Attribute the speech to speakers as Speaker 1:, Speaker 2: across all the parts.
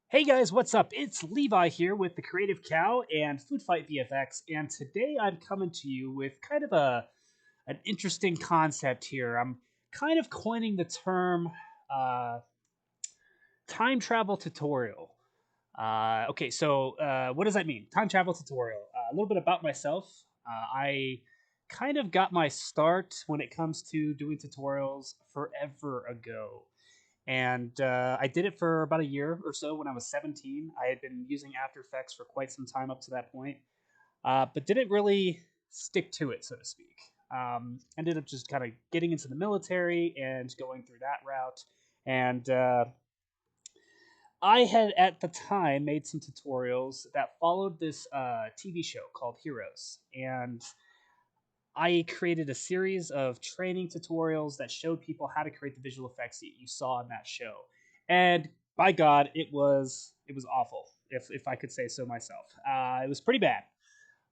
Speaker 1: Hey guys, what's up? It's Levi here with the Creative Cow and Food Fight VFX, and today I'm coming to you with kind of an interesting concept here. I'm kind of coining the term uh, time travel tutorial. Okay, so what does that mean? Time travel tutorial. A little bit about myself. I kind of got my start when it comes to doing tutorials forever ago. And I did it for about a year or so when I was 17. I had been using After Effects for quite some time up to that point, but didn't really stick to it, so to speak. Ended up just kind of getting into the military and going through that route. And I had at the time made some tutorials that followed this TV show called Heroes. And I created a series of training tutorials that showed people how to create the visual effects that you saw in that show. And by God, it was awful, if I could say so myself. It was pretty bad.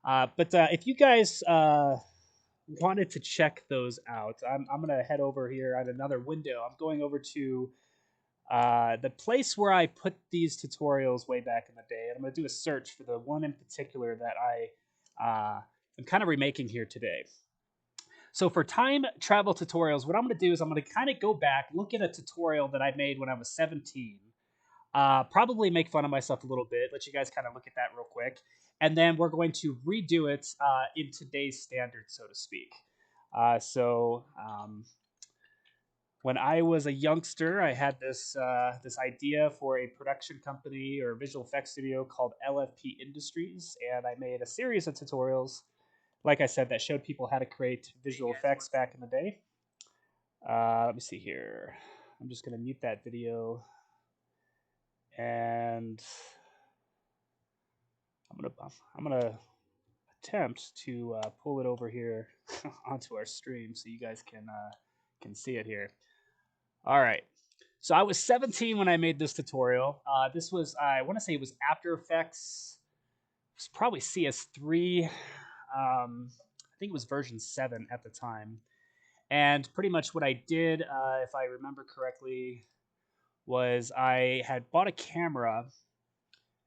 Speaker 1: But if you guys wanted to check those out, I'm gonna head over here at another window. I'm going over to the place where I put these tutorials way back in the day, and I'm gonna do a search for the one in particular that am kind of remaking here today. So for time travel tutorials, what I'm going to do is I'm going to kind of go back, look at a tutorial that I made when I was 17, probably make fun of myself a little bit, let you guys kind of look at that real quick, and then we're going to redo it in today's standard, so to speak. So when I was a youngster, I had this idea for a production company or visual effects studio called LFP Industries, and I made a series of tutorials like I said, that showed people how to create visual effects back in the day. Let me see here. I'm just going to mute that video, and I'm gonna attempt to pull it over here onto our stream so you guys can see it here. All right. So I was 17 when I made this tutorial. This was, I want to say it was After Effects. It was probably CS3. I think it was version 7 at the time. And pretty much what I did, if I remember correctly, was I had bought a camera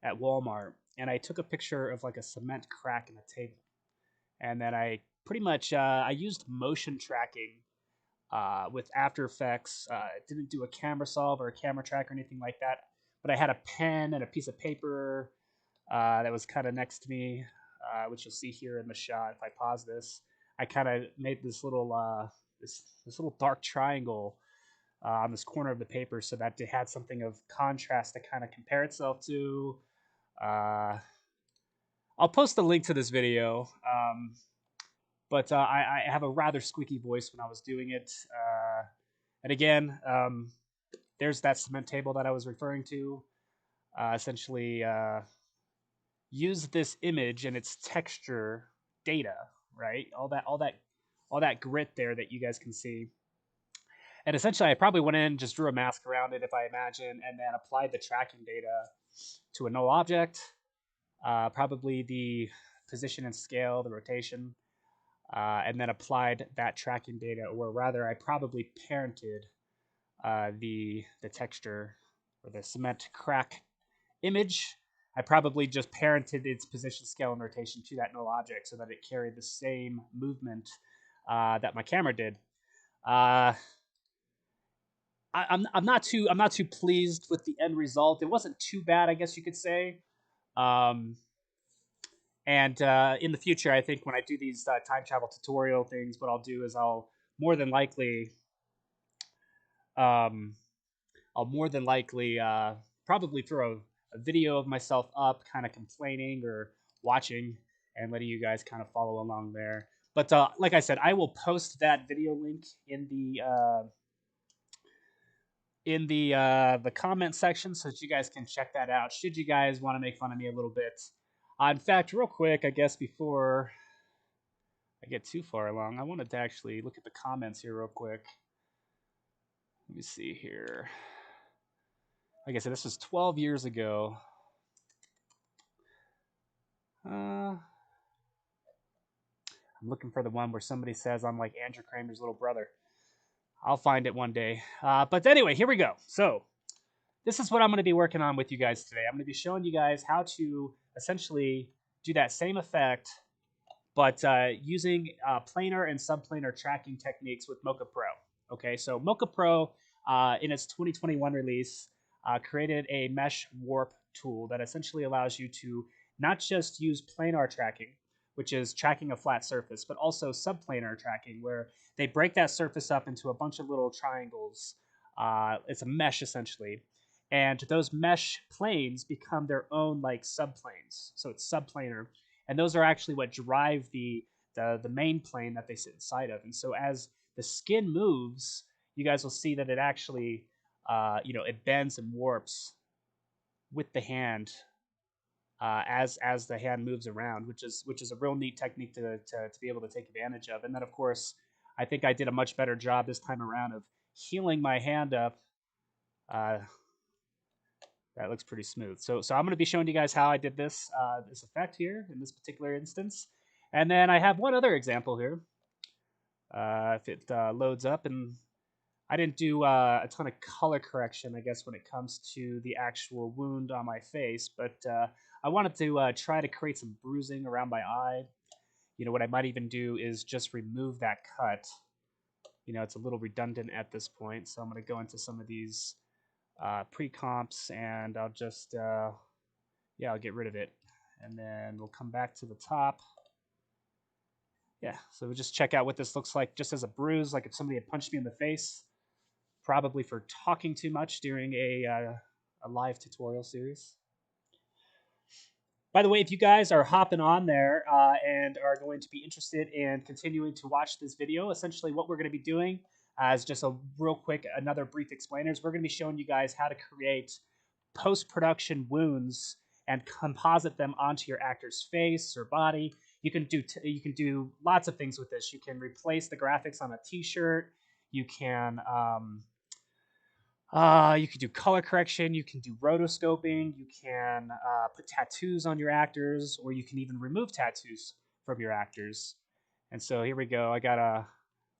Speaker 1: at Walmart and I took a picture of like a cement crack in a table. And then I pretty much I used motion tracking with After Effects. Didn't do a camera solve or a camera track or anything like that. But I had a pen and a piece of paper that was kind of next to me, which you'll see here in the shot. If I pause this, I kind of made this little this little dark triangle on this corner of the paper so that it had something of contrast to kind of compare itself to. Uh, I'll post a link to this video, but I have a rather squeaky voice when I was doing it. And again, there's that cement table that I was referring to. Essentially, use this image and its texture data, right? All that grit there that you guys can see. And essentially, I probably went in, just drew a mask around it, if I imagine, and then applied the tracking data to a null object, probably the position and scale, the rotation, and then applied that tracking data, or rather, I probably parented the texture or the cement crack image. I probably just parented its position, scale, and rotation to that null object so that it carried the same movement that my camera did. I'm not too pleased with the end result. It wasn't too bad, I guess you could say. Um, and in the future, I think when I do these time travel tutorial things, what I'll do is more than likely um, I'll more than likely probably throw a video of myself up, kind of complaining or watching, and letting you guys kind of follow along there. But like I said, I will post that video link in the comment section so that you guys can check that out. Should you guys want to make fun of me a little bit? In fact, real quick, I guess before I get too far along, I wanted to actually look at the comments here real quick. Let me see here. Like I said, this was 12 years ago. I'm looking for the one where somebody says I'm like Andrew Kramer's little brother. I'll find it one day. But anyway, here we go. So this is what I'm going to be working on with you guys today. I'm going to be showing you guys how to essentially do that same effect, but using planar and subplanar tracking techniques with Mocha Pro. Okay, so Mocha Pro, in its 2021 release, created a mesh warp tool that essentially allows you to not just use planar tracking, which is tracking a flat surface, but also subplanar tracking, where they break that surface up into a bunch of little triangles. It's a mesh essentially, and those mesh planes become their own like subplanes. So it's subplanar, and those are actually what drive the main plane that they sit inside of. And so as the skin moves, you guys will see that it actually it bends and warps with the hand as the hand moves around, which is a real neat technique to be able to take advantage of. And then of course, I think I did a much better job this time around of healing my hand up. That looks pretty smooth. So I'm going to be showing you guys how I did this this effect here in this particular instance. And then I have one other example here. If it loads up, and I didn't do a ton of color correction, I guess, when it comes to the actual wound on my face, but I wanted to try to create some bruising around my eye. You know, what I might even do is just remove that cut. You know, it's a little redundant at this point, so I'm going to go into some of these pre-comps, and I'll just, yeah, I'll get rid of it. And then we'll come back to the top. Yeah, so we'll just check out what this looks like just as a bruise, like if somebody had punched me in the face, probably for talking too much during a live tutorial series. By the way, if you guys are hopping on there and are going to be interested in continuing to watch this video, essentially what we're going to be doing as just a real quick, another brief explainers, we're going to be showing you guys how to create post-production wounds and composite them onto your actor's face or body. You can do lots of things with this. You can replace the graphics on a t-shirt. You can do color correction. You can do rotoscoping. You can put tattoos on your actors, or you can even remove tattoos from your actors. And so here we go. I got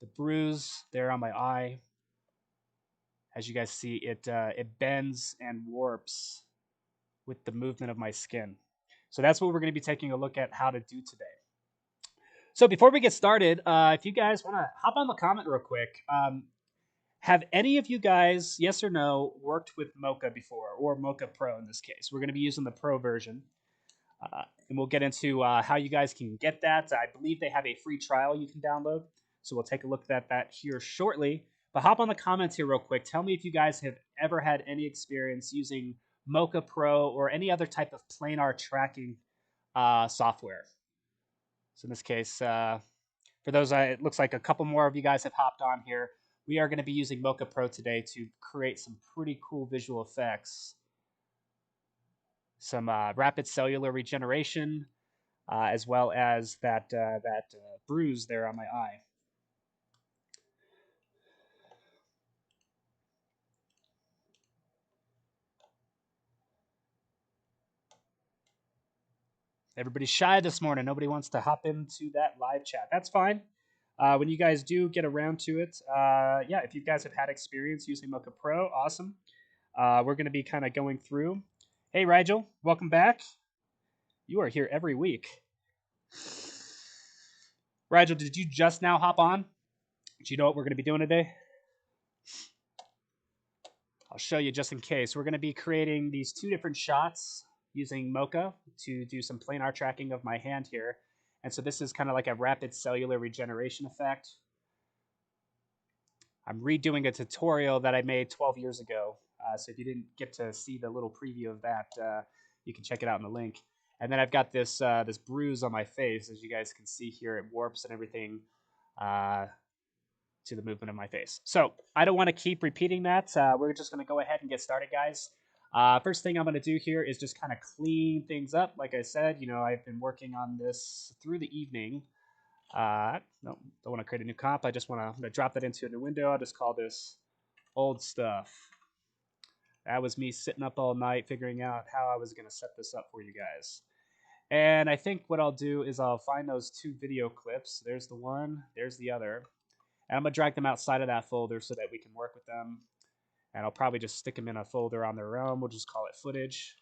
Speaker 1: the bruise there on my eye. As you guys see, it bends and warps with the movement of my skin. So that's what we're going to be taking a look at how to do today. So before we get started, if you guys want to hop on the comment real quick, have any of you guys, yes or no, worked with Mocha before, or Mocha Pro in this case? We're going to be using the Pro version, and we'll get into how you guys can get that. I believe they have a free trial you can download, so we'll take a look at that here shortly. But hop on the comments here real quick. Tell me if you guys have ever had any experience using Mocha Pro or any other type of planar tracking software. So in this case, for those, it looks like a couple more of you guys have hopped on here. We are going to be using Mocha Pro today to create some pretty cool visual effects. Some rapid cellular regeneration, as well as that bruise there on my eye. Everybody's shy this morning. Nobody wants to hop into that live chat. That's fine. When you guys do get around to it, yeah, if you guys have had experience using Mocha Pro, awesome. We're going to be kind of going through. Hey, Rigel, welcome back. You are here every week. Rigel, did you just now hop on? Do you know what we're going to be doing today? I'll show you just in case. We're going to be creating these two different shots using Mocha to do some planar tracking of my hand here. And so this is kind of like a rapid cellular regeneration effect. I'm redoing a tutorial that I made 12 years ago. So if you didn't get to see the little preview of that, you can check it out in the link. And then I've got this this bruise on my face. As you guys can see here, it warps and everything to the movement of my face. So I don't want to keep repeating that. We're just going to go ahead and get started, guys. First thing I'm going to do here is just kind of clean things up. Like I said, you know, I've been working on this through the evening. No, don't want to create a new comp. I'm going to drop that into a new window. I'll just call this old stuff. That was me sitting up all night figuring out how I was going to set this up for you guys. And I think what I'll do is I'll find those two video clips. There's the one, there's the other. And I'm going to drag them outside of that folder so that we can work with them. And I'll probably just stick them in a folder on their own. We'll just call it footage.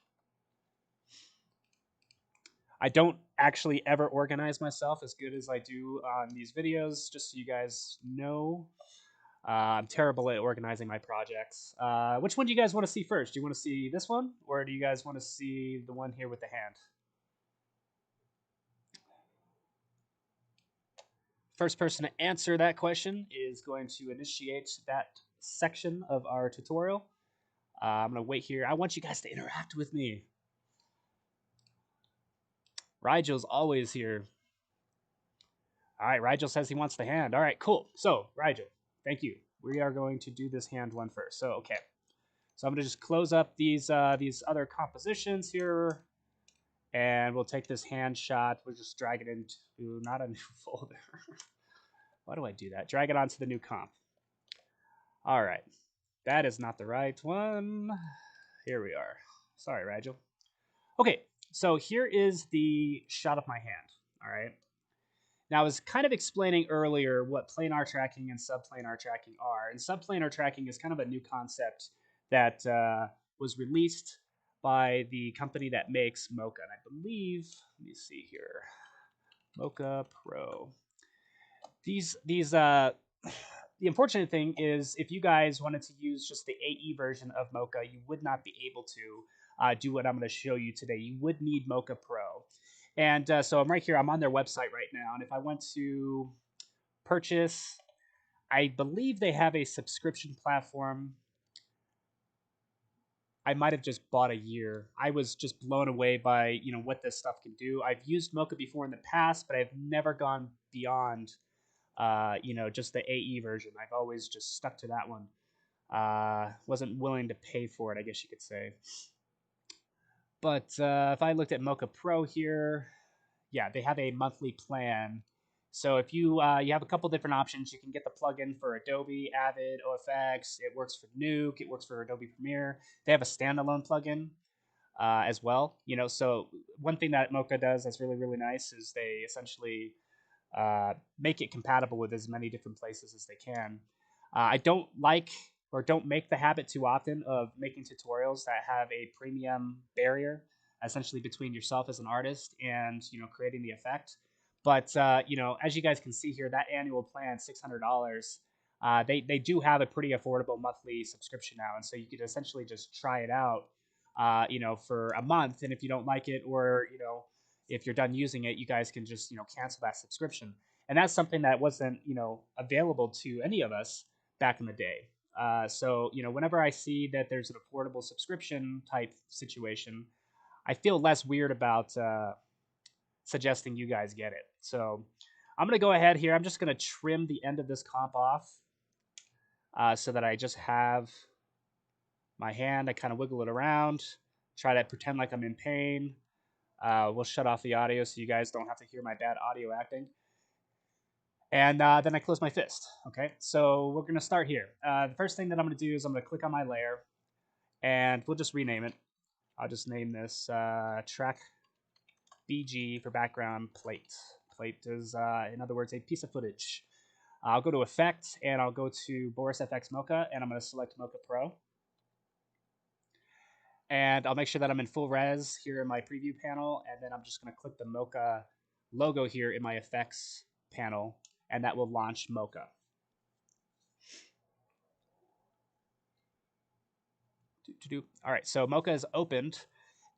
Speaker 1: I don't actually ever organize myself as good as I do on these videos, just so you guys know. I'm terrible at organizing my projects. Which one do you guys want to see first? Do you want to see this one, or do you guys want to see the one here with the hand? First person to answer that question is going to initiate that section of our tutorial. I'm going to wait here. I want you guys to interact with me. Rigel's always here. All right, Rigel says he wants the hand. All right, cool. So, Rigel, thank you. We are going to do this hand one first. So, okay. So I'm going to just close up these other compositions here, and we'll take this hand shot. We'll just drag it into not a new folder. Why do I do that? Drag it onto the new comp. All right. That is not the right one. Here we are. Sorry, Rigel. Okay, so here is the shot of my hand. All right. Now, I was kind of explaining earlier what planar tracking and subplanar tracking are. And subplanar tracking is kind of a new concept that was released by the company that makes Mocha. And I believe, let me see here, Mocha Pro. The unfortunate thing is if you guys wanted to use just the AE version of Mocha, you would not be able to do what I'm going to show you today. You would need Mocha Pro. And so I'm right here. I'm on their website right now. And if I went to purchase, I believe they have a subscription platform. I might have just bought a year. I was just blown away by what this stuff can do. I've used Mocha before in the past, but I've never gone beyond just the AE version. I've always just stuck to that one. Wasn't willing to pay for it, I guess you could say. But if I looked at Mocha Pro here, yeah, they have a monthly plan. So if you have a couple different options, you can get the plugin for Adobe, Avid, OFX. It works for Nuke. It works for Adobe Premiere. They have a standalone plugin as well. So one thing that Mocha does that's really, really nice is they essentially make it compatible with as many different places as they can. I don't make the habit too often of making tutorials that have a premium barrier essentially between yourself as an artist and creating the effect. But as you guys can see here, that annual plan, $600. They do have a pretty affordable monthly subscription now, and so you could essentially just try it out, for a month. And if you don't like it, or if you're done using it, you guys can just cancel that subscription. And that's something that wasn't available to any of us back in the day. So whenever I see that there's an affordable subscription type situation, I feel less weird about suggesting you guys get it. So I'm going to go ahead here. I'm just going to trim the end of this comp off so that I just have my hand. I kind of wiggle it around, try to pretend like I'm in pain. We'll shut off the audio so you guys don't have to hear my bad audio acting. And then I close my fist. Okay, so we're going to start here. The first thing that I'm going to do is I'm going to click on my layer, and we'll just rename it. I'll just name this track BG for background plate. Plate is, in other words, a piece of footage. I'll go to Effect, and I'll go to Boris FX Mocha, and I'm going to select Mocha Pro. And I'll make sure that I'm in full res here in my preview panel, and then I'm just going to click the Mocha logo here in my effects panel, and that will launch Mocha. All right, so Mocha is opened,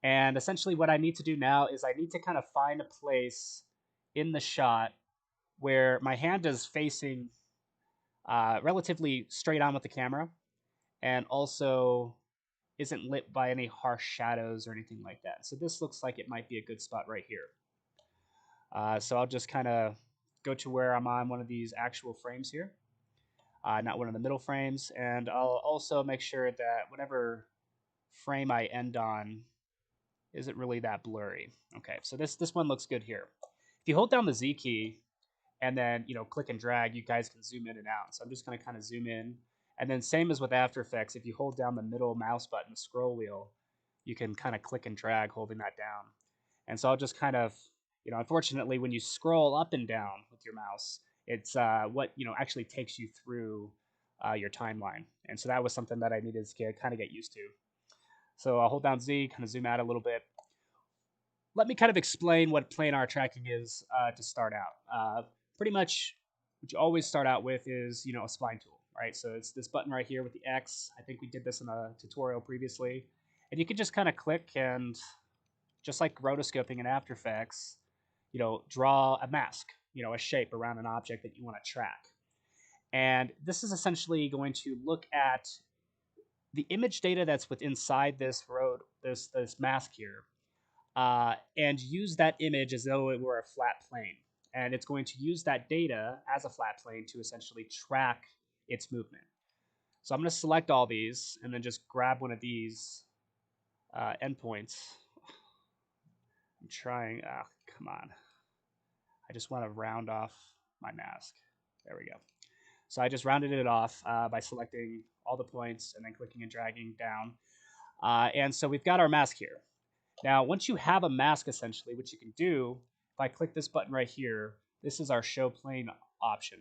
Speaker 1: and essentially what I need to do now is I need to kind of find a place in the shot where my hand is facing relatively straight on with the camera, and also isn't lit by any harsh shadows or anything like that. So this looks like it might be a good spot right here. So I'll just kind of go to where I'm on one of these actual frames here, not one of the middle frames, and I'll also make sure that whatever frame I end on isn't really that blurry. Okay, so this one looks good here. If you hold down the Z key and then click and drag, you guys can zoom in and out. So I'm just going to kind of zoom in, and then same as with After Effects, if you hold down the middle mouse button, the scroll wheel, you can kind of click and drag holding that down. And so I'll just kind of, unfortunately, when you scroll up and down with your mouse, it's what actually takes you through your timeline. And so that was something that I needed to kind of get used to. So I'll hold down Z, kind of zoom out a little bit. Let me kind of explain what planar tracking is to start out. Pretty much what you always start out with is, a spline tool, right? So it's this button right here with the X. I think we did this in a tutorial previously. And you can just kind of click and, just like rotoscoping in After Effects, draw a mask, a shape around an object that you want to track. And this is essentially going to look at the image data that's within inside this mask here, and use that image as though it were a flat plane. And it's going to use that data as a flat plane to essentially track its movement. So I'm going to select all these and then just grab one of these endpoints. I'm trying. Come on. I just want to round off my mask. There we go. So I just rounded it off by selecting all the points and then clicking and dragging down. And so we've got our mask here. Now, once you have a mask, essentially, what you can do, if I click this button right here, this is our show plane option.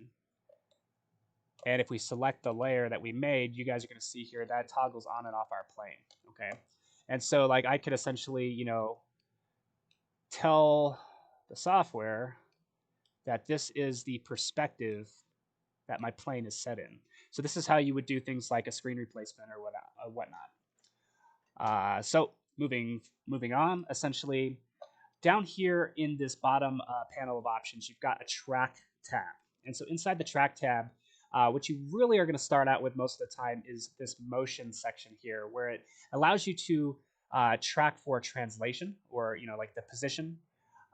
Speaker 1: And if we select the layer that we made, you guys are going to see here that toggles on and off our plane. Okay. And so like I could essentially, tell the software that this is the perspective that my plane is set in. So this is how you would do things like a screen replacement or whatnot. So moving on, essentially, down here in this bottom panel of options, you've got a track tab. And so inside the track tab, what you really are going to start out with most of the time is this motion section here, where it allows you to track for translation, or like the position,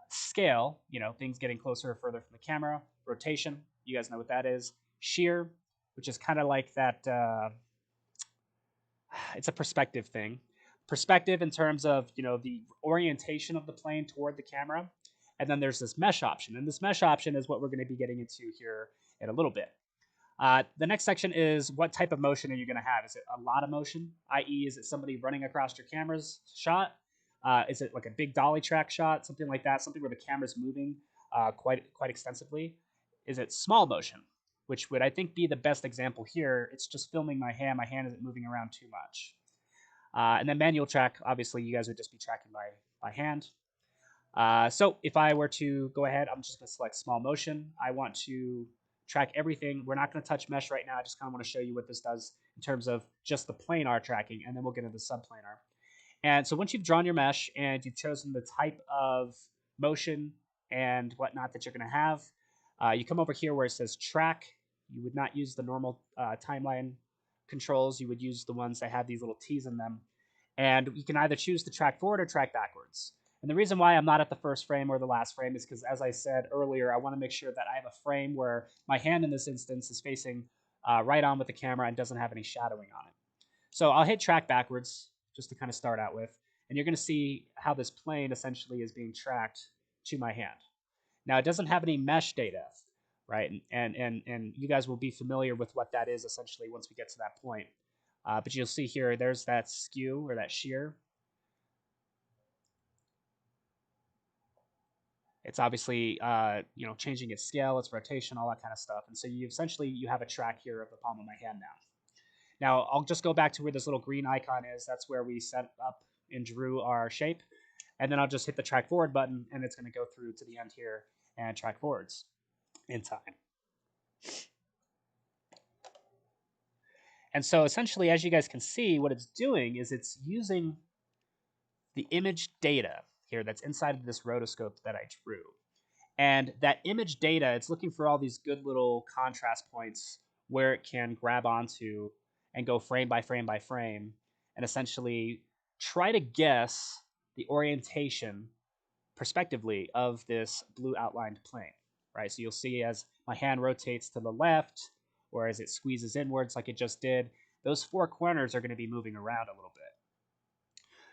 Speaker 1: scale, things getting closer or further from the camera, rotation, you guys know what that is, shear, which is kind of like that, it's a perspective thing. Perspective in terms of, the orientation of the plane toward the camera. And then there's this mesh option. And this mesh option is what we're going to be getting into here in a little bit. The next section is what type of motion are you going to have? Is it a lot of motion, i.e. is it somebody running across your camera's shot? Is it like a big dolly track shot, something like that, something where the camera's moving quite extensively? Is it small motion, which would, I think, be the best example here? It's just filming my hand. My hand isn't moving around too much. And then manual track, obviously, you guys would just be tracking by hand. So if I were to go ahead, I'm just going to select small motion. I want to track everything. We're not going to touch mesh right now. I just kind of want to show you what this does in terms of just the planar tracking, and then we'll get into subplanar. And so once you've drawn your mesh and you've chosen the type of motion and whatnot that you're going to have, you come over here where it says track. You would not use the normal timeline controls. You would use the ones that have these little T's in them. And you can either choose to track forward or track backwards. And the reason why I'm not at the first frame or the last frame is because, as I said earlier, I want to make sure that I have a frame where my hand in this instance is facing right on with the camera and doesn't have any shadowing on it. So I'll hit track backwards just to kind of start out with. And you're going to see how this plane essentially is being tracked to my hand. Now, it doesn't have any mesh data, right? And you guys will be familiar with what that is essentially once we get to that point. But you'll see here, there's that skew or that shear. It's obviously, changing its scale, its rotation, all that kind of stuff. And so you have a track here of the palm of my hand now. Now, I'll just go back to where this little green icon is. That's where we set up and drew our shape. And then I'll just hit the track forward button, and it's going to go through to the end here and track forwards in time. And so essentially, as you guys can see, what it's doing is it's using the image data here that's inside of this rotoscope that I drew. And that image data, it's looking for all these good little contrast points where it can grab onto and go frame by frame by frame and essentially try to guess the orientation prospectively of this blue outlined plane, right? So you'll see as my hand rotates to the left or as it squeezes inwards like it just did, those four corners are going to be moving around a little bit.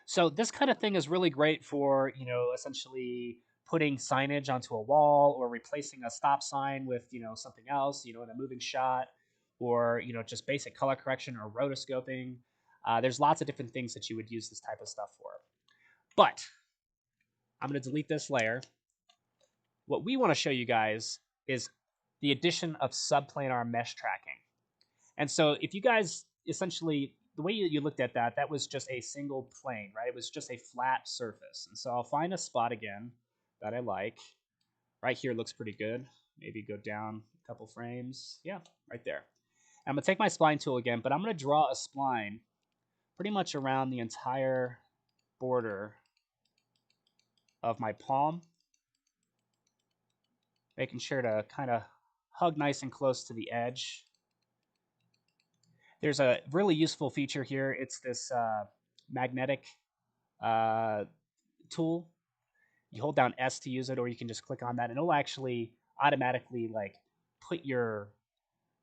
Speaker 1: So this kind of thing is really great for, essentially putting signage onto a wall or replacing a stop sign with, something else, in a moving shot, or, just basic color correction or rotoscoping. There's lots of different things that you would use this type of stuff for. But I'm going to delete this layer. What we want to show you guys is the addition of subplanar mesh tracking. And so if you guys essentially, the way you looked at that, that was just a single plane, right? It was just a flat surface. And so I'll find a spot again that I like. Right here looks pretty good. Maybe go down a couple frames. Yeah, right there. I'm going to take my spline tool again, but I'm going to draw a spline pretty much around the entire border of my palm, making sure to kind of hug nice and close to the edge. There's a really useful feature here. It's this magnetic tool. You hold down S to use it, or you can just click on that, and it'll actually automatically like put your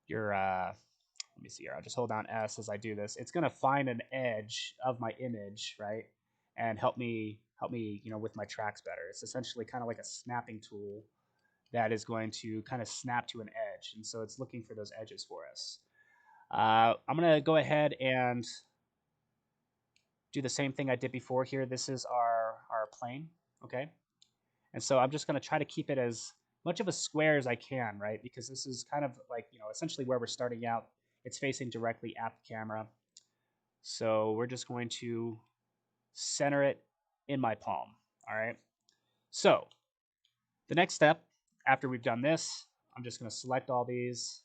Speaker 1: let me see here. I'll just hold down S as I do this. It's gonna find an edge of my image, right, and help me with my tracks better. It's essentially kind of like a snapping tool that is going to kind of snap to an edge, and so it's looking for those edges for us. I'm gonna go ahead and do the same thing I did before here. This is our plane, okay? And so I'm just gonna try to keep it as much of a square as I can, right? Because this is kind of like, essentially where we're starting out. It's facing directly at the camera. So we're just going to center it in my palm, all right? So the next step after we've done this, I'm just gonna select all these,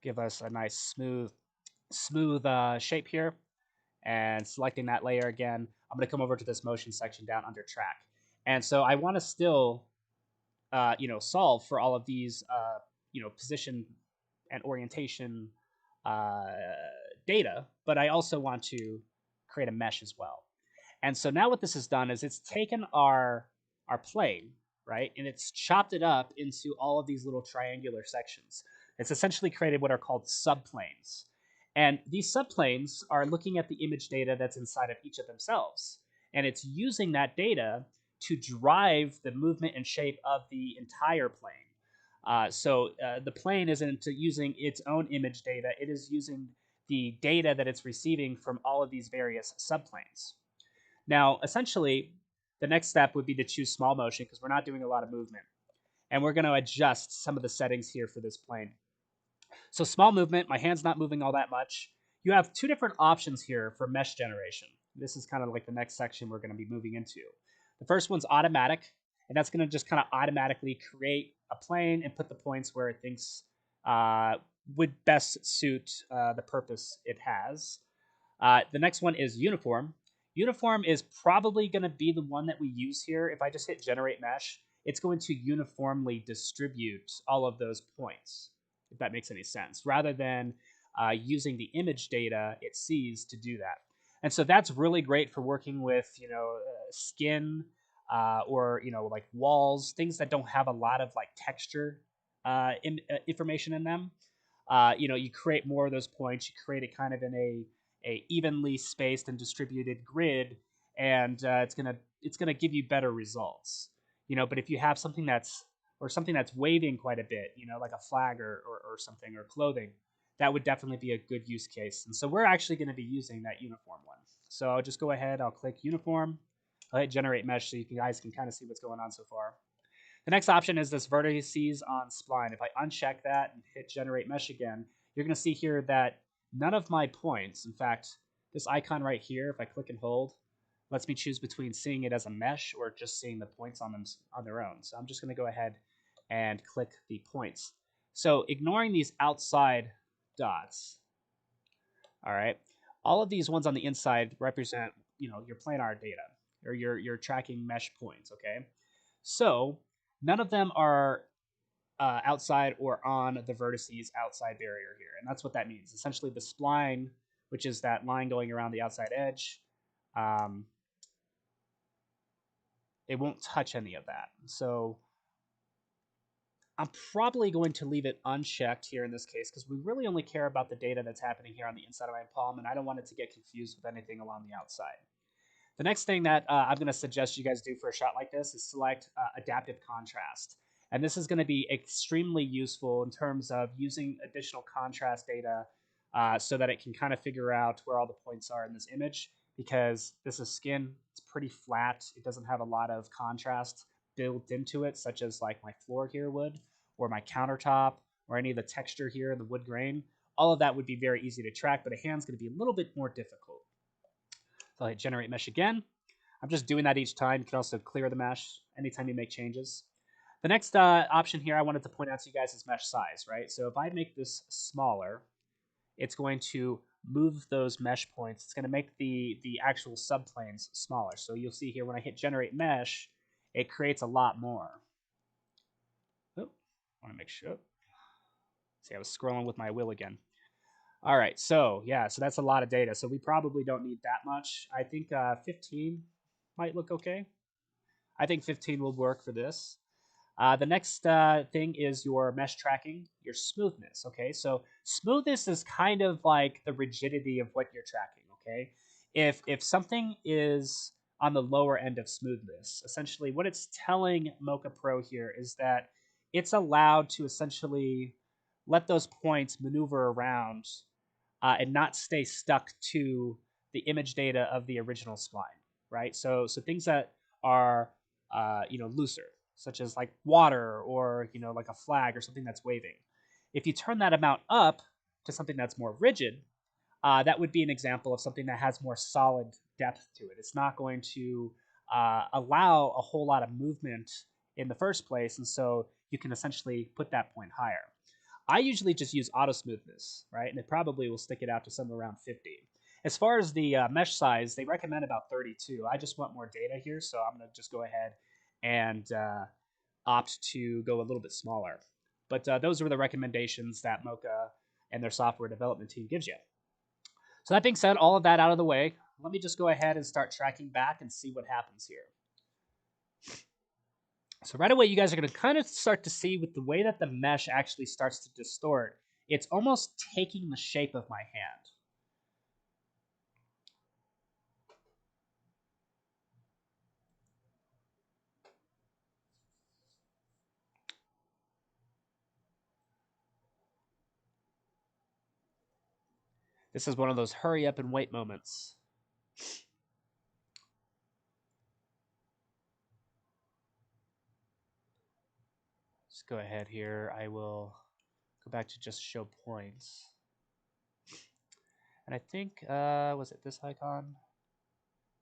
Speaker 1: give us a nice smooth shape here, and selecting that layer again, I'm going to come over to this motion section down under track. And so I want to still, solve for all of these, position and orientation data, but I also want to create a mesh as well. And so now what this has done is it's taken our plane, right, and it's chopped it up into all of these little triangular sections. It's essentially created what are called subplanes. And these subplanes are looking at the image data that's inside of each of themselves. And it's using that data to drive the movement and shape of the entire plane. So the plane isn't using its own image data. It is using the data that it's receiving from all of these various subplanes. Now, essentially, the next step would be to choose small motion because we're not doing a lot of movement. And we're going to adjust some of the settings here for this plane. So small movement, my hand's not moving all that much. You have two different options here for mesh generation. This is kind of like the next section we're going to be moving into. The first one's automatic, and that's going to just kind of automatically create a plane and put the points where it thinks would best suit the purpose it has. The next one is uniform. Uniform is probably going to be the one that we use here. If I just hit generate mesh, it's going to uniformly distribute all of those points, if that makes any sense, rather than using the image data it sees to do that. And so that's really great for working with, skin or, like walls, things that don't have a lot of like texture information in them. You create more of those points. You create it kind of in a evenly spaced and distributed grid, and it's gonna give you better results. But if you have something that's waving quite a bit, like a flag or something, or clothing, that would definitely be a good use case. And so we're actually going to be using that uniform one. So I'll just go ahead, I'll click uniform, I'll hit generate mesh so you guys can kind of see what's going on so far. The next option is this vertices on spline. If I uncheck that and hit generate mesh again, you're going to see here that none of my points, in fact, this icon right here, if I click and hold, lets me choose between seeing it as a mesh or just seeing the points on them on their own. So I'm just going to go ahead and click the points. So ignoring these outside dots, all right, all of these ones on the inside represent, your planar data or your tracking mesh points, okay? So none of them are outside or on the vertices outside barrier here. And that's what that means. Essentially the spline, which is that line going around the outside edge, it won't touch any of that. So I'm probably going to leave it unchecked here in this case because we really only care about the data that's happening here on the inside of my palm, and I don't want it to get confused with anything along the outside. The next thing that I'm going to suggest you guys do for a shot like this is select adaptive contrast. And this is going to be extremely useful in terms of using additional contrast data so that it can kind of figure out where all the points are in this image, because this is skin. It's pretty flat. It doesn't have a lot of contrast built into it, such as like my floor here would, or my countertop, or any of the texture here in the wood grain. all of that would be very easy to track, but a hand's going to be a little bit more difficult. So I hit generate mesh again. I'm just doing that each time. You can also clear the mesh anytime you make changes. The next option here I wanted to point out to you guys is mesh size, right? So if I make this smaller, it's going to move those mesh points. It's going to make the actual subplanes smaller. So you'll see here when I hit generate mesh, it creates a lot more. Oh, I want to make sure. See, I was scrolling with my wheel again. All right, so yeah, so that's a lot of data. So we probably don't need that much. I think 15 might look okay. I think 15 will work for this. The next thing is your mesh tracking, your smoothness. Okay, so smoothness is kind of like the rigidity of what you're tracking. Okay, if something is on the lower end of smoothness, essentially what it's telling Mocha Pro here is that it's allowed to essentially let those points maneuver around and not stay stuck to the image data of the original spline, right? So things that are looser, such as like water or like a flag or something that's waving. If you turn that amount up to something that's more rigid, that would be an example of something that has more solid depth to it. It's not going to allow a whole lot of movement in the first place, and so you can essentially put that point higher. I usually just use auto smoothness, right? And it probably will stick it out to somewhere around 50. As far as the mesh size, they recommend about 32. I just want more data here, so I'm going to just go ahead and opt to go a little bit smaller. But those were the recommendations that Mocha and their software development team gives you. So that being said, all of that out of the way, let me just go ahead and start tracking back and see what happens here. So right away, you guys are going to kind of start to see with the way that the mesh actually starts to distort, it's almost taking the shape of my hand. This is one of those hurry up and wait moments. Let's go ahead here. I will go back to just show points. And I think, was it this icon?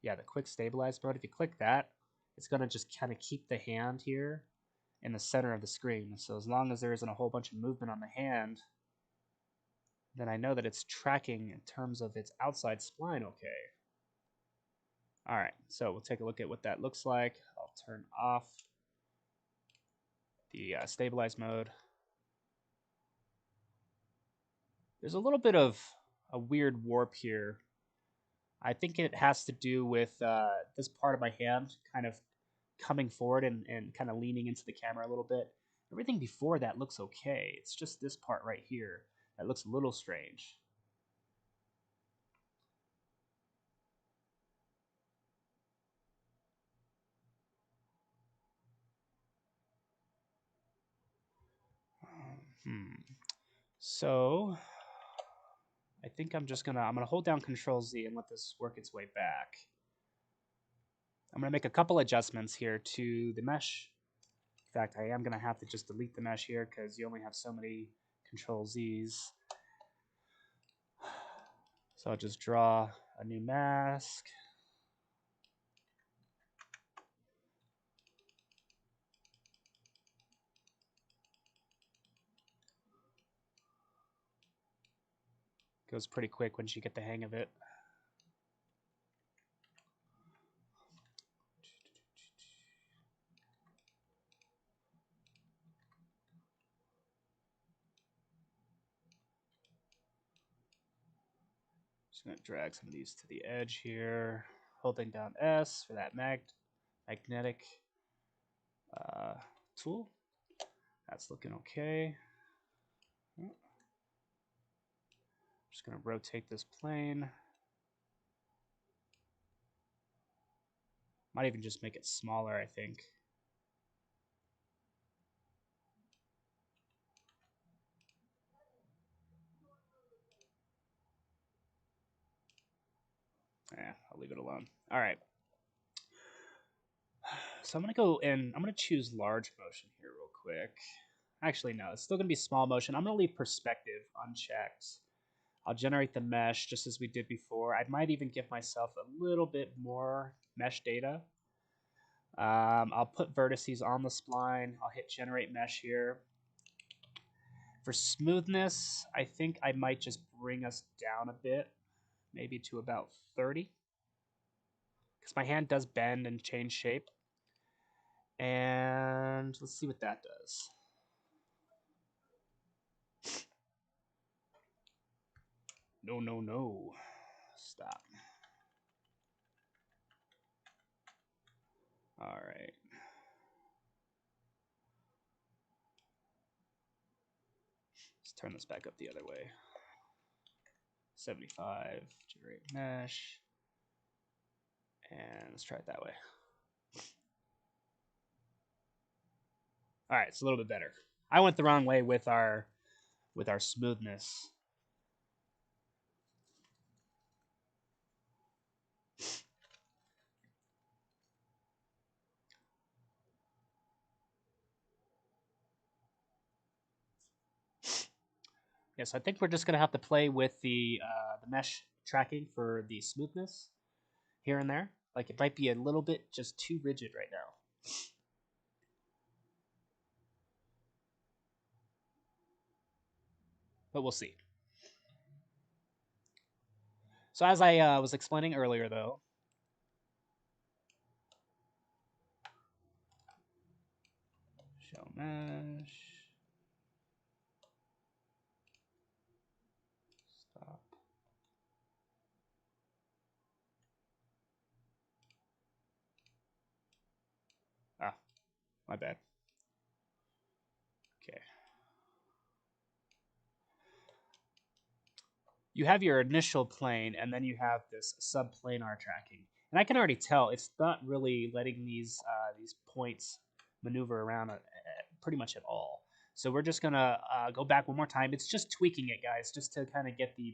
Speaker 1: Yeah, the quick stabilize mode. If you click that, it's going to just kind of keep the hand here in the center of the screen. So as long as there isn't a whole bunch of movement on the hand, then I know that it's tracking in terms of its outside spline okay. All right, so we'll take a look at what that looks like. I'll turn off the stabilize mode. There's a little bit of a weird warp here. I think it has to do with this part of my hand kind of coming forward and kind of leaning into the camera a little bit. Everything before that looks okay. It's just this part right here that looks a little strange. So I think I'm gonna hold down Control Z and let this work its way back. I'm gonna make a couple adjustments here to the mesh. In fact, I am gonna have to just delete the mesh here because you only have so many Control Z's. So I'll just draw a new mask. Goes pretty quick once you get the hang of it. Just gonna drag some of these to the edge here, holding down S for that magnetic tool. That's looking okay. Just gonna rotate this plane. Might even just make it smaller, I think. Yeah, I'll leave it alone. All right. So I'm gonna go and I'm gonna choose large motion here real quick. Actually, no, it's still going to be small motion. I'm going to leave perspective unchecked. I'll generate the mesh just as we did before. I might even give myself a little bit more mesh data. I'll put vertices on the spline. I'll hit generate mesh here. For smoothness, I think I might just bring us down a bit, maybe to about 30. Because my hand does bend and change shape. And let's see what that does. No, no, no. Stop. All right. Let's turn this back up the other way. 75, generate mesh. And let's try it that way. All right, it's a little bit better. I went the wrong way with our smoothness. Yeah, so I think we're just gonna have to play with the mesh tracking for the smoothness here and there. Like it might be a little bit just too rigid right now. But we'll see. So as I was explaining earlier, though, show mesh, stop. Ah, my bad. Okay. You have your initial plane, and then you have this subplanar tracking. And I can already tell it's not really letting these points maneuver around pretty much at all. So we're just gonna go back one more time. It's just tweaking it, guys, just to kind of get the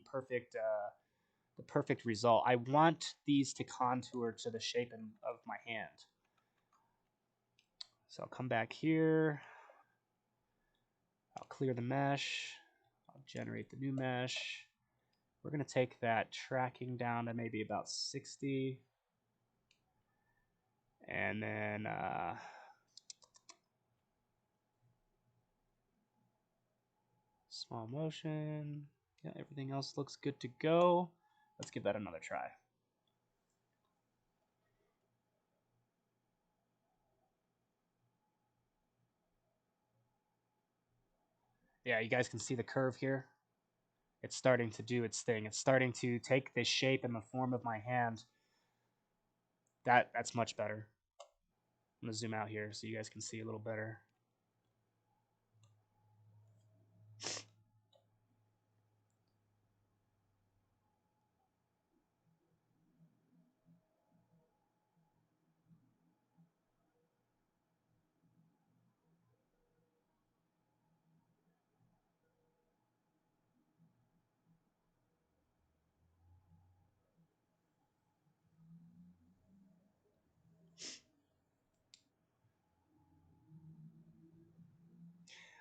Speaker 1: perfect result. I want these to contour to the shape of my hand. So I'll come back here. I'll clear the mesh. I'll generate the new mesh. We're going to take that tracking down to maybe about 60. And then small motion. Yeah, everything else looks good to go. Let's give that another try. Yeah, you guys can see the curve here. It's starting to do its thing. It's starting to take the shape and the form of my hand. That's much better. I'm going to zoom out here so you guys can see a little better.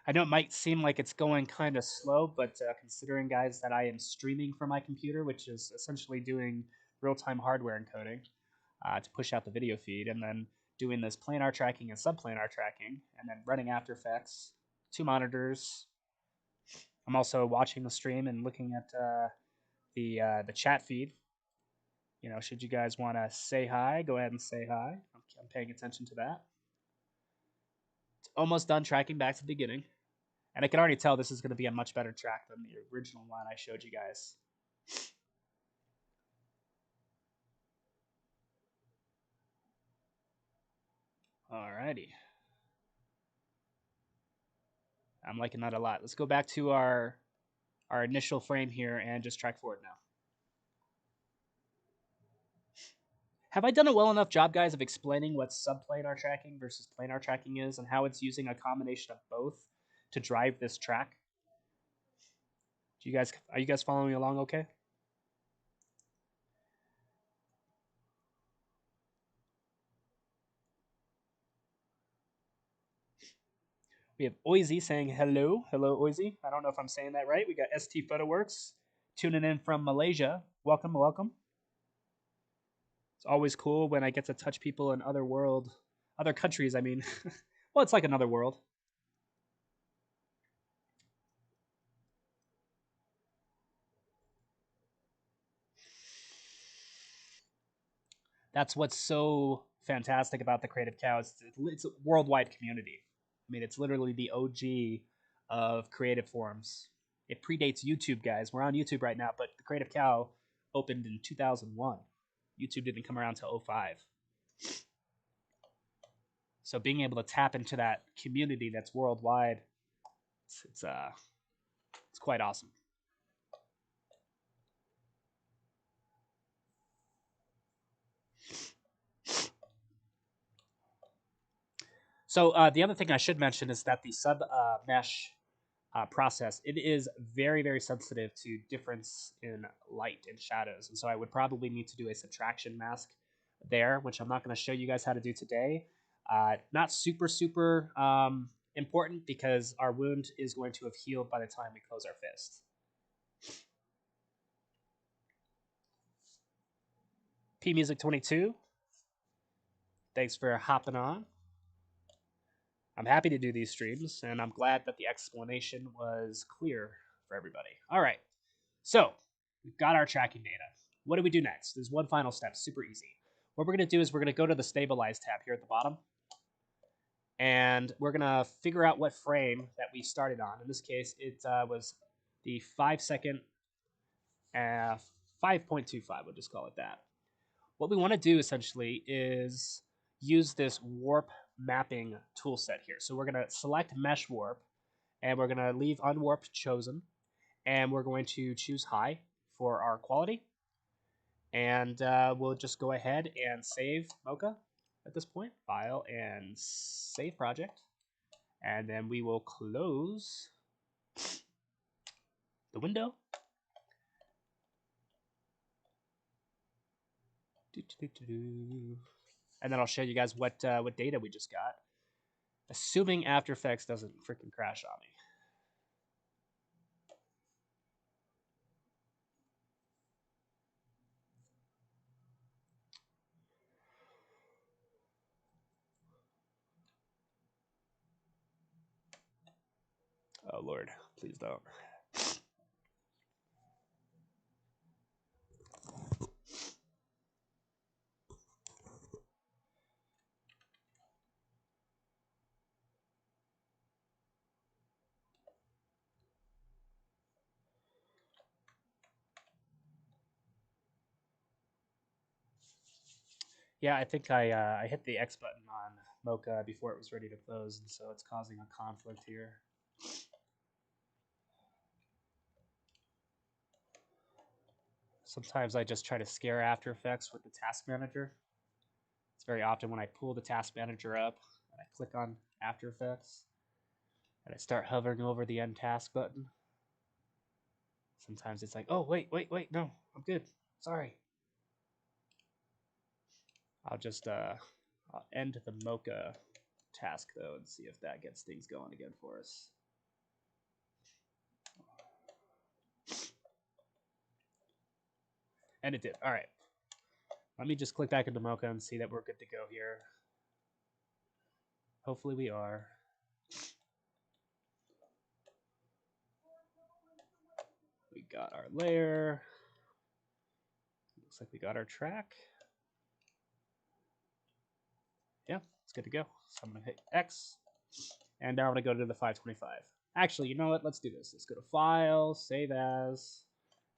Speaker 1: I know it might seem like it's going kind of slow, but considering, guys, that I am streaming from my computer, which is essentially doing real-time hardware encoding to push out the video feed, and then doing this planar tracking and subplanar tracking, and then running After Effects, 2 monitors. I'm also watching the stream and looking at the chat feed. You know, should you guys want to say hi, go ahead and say hi. I'm paying attention to that. It's almost done tracking back to the beginning. And I can already tell this is going to be a much better track than the original one I showed you guys. Alrighty. I'm liking that a lot. Let's go back to our initial frame here and just track forward now. Have I done a well enough job, guys, of explaining what subplanar tracking versus planar tracking is and how it's using a combination of both to drive this track? Are you guys following along okay? We have Oizy saying hello. Hello, Oizy. I don't know if I'm saying that right. We got ST Photoworks tuning in from Malaysia. Welcome, welcome. It's always cool when I get to touch people in other countries, I mean. Well, it's like another world. That's what's so fantastic about the Creative Cow. It's a worldwide community. I mean, it's literally the OG of creative forums. It predates YouTube, guys. We're on YouTube right now, but the Creative Cow opened in 2001. YouTube didn't come around until 05. So being able to tap into that community that's worldwide, it's quite awesome. So the other thing I should mention is that the sub mesh process, it is very, very sensitive to difference in light and shadows. And so I would probably need to do a subtraction mask there, which I'm not going to show you guys how to do today. Not super, super important because our wound is going to have healed by the time we close our fist. PMusic22, thanks for hopping on. I'm happy to do these streams, and I'm glad that the explanation was clear for everybody. All right, so we've got our tracking data. What do we do next? There's one final step, super easy. What we're going to do is we're going to go to the Stabilize tab here at the bottom, and we're going to figure out what frame that we started on. In this case, it was the 5-second 5.25, we'll just call it that. What we want to do essentially is use this warp mapping tool set here. So we're going to select mesh warp, and we're going to leave unwarped chosen, and we're going to choose high for our quality. And we'll just go ahead and save Mocha at this point. File and save project. And then we will close the window. And then I'll show you guys what data we just got. Assuming After Effects doesn't freaking crash on me. Oh, Lord, please don't. Yeah, I think I hit the X button on Mocha before it was ready to close, and so it's causing a conflict here. Sometimes I just try to scare After Effects with the Task Manager. It's very often when I pull the Task Manager up and I click on After Effects and I start hovering over the End Task button. Sometimes it's like, oh, wait, no, I'm good. Sorry. I'll just I'll end the Mocha task, though, and see if that gets things going again for us. And it did. All right. Let me just click back into Mocha and see that we're good to go here. Hopefully we are. We got our layer. Looks like we got our track. Yeah, it's good to go. So I'm going to hit X. And now I'm going to go to the 525. Actually, you know what? Let's do this. Let's go to File, Save As.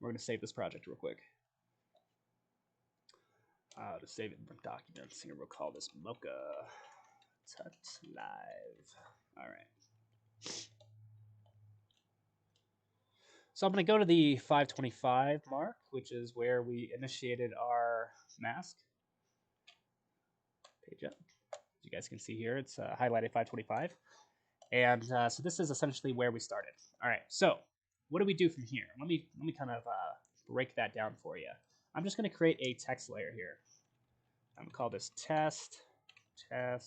Speaker 1: We're going to save this project real quick. To save it in documents. Here, we'll call this Mocha Tut Live. All right. So I'm going to go to the 525 mark, which is where we initiated our mask. Page up. As you guys can see here, it's highlighted 525. And so this is essentially where we started. All right, so what do we do from here? Let me kind of break that down for you. I'm just going to create a text layer here. I'm going to call this test. All right.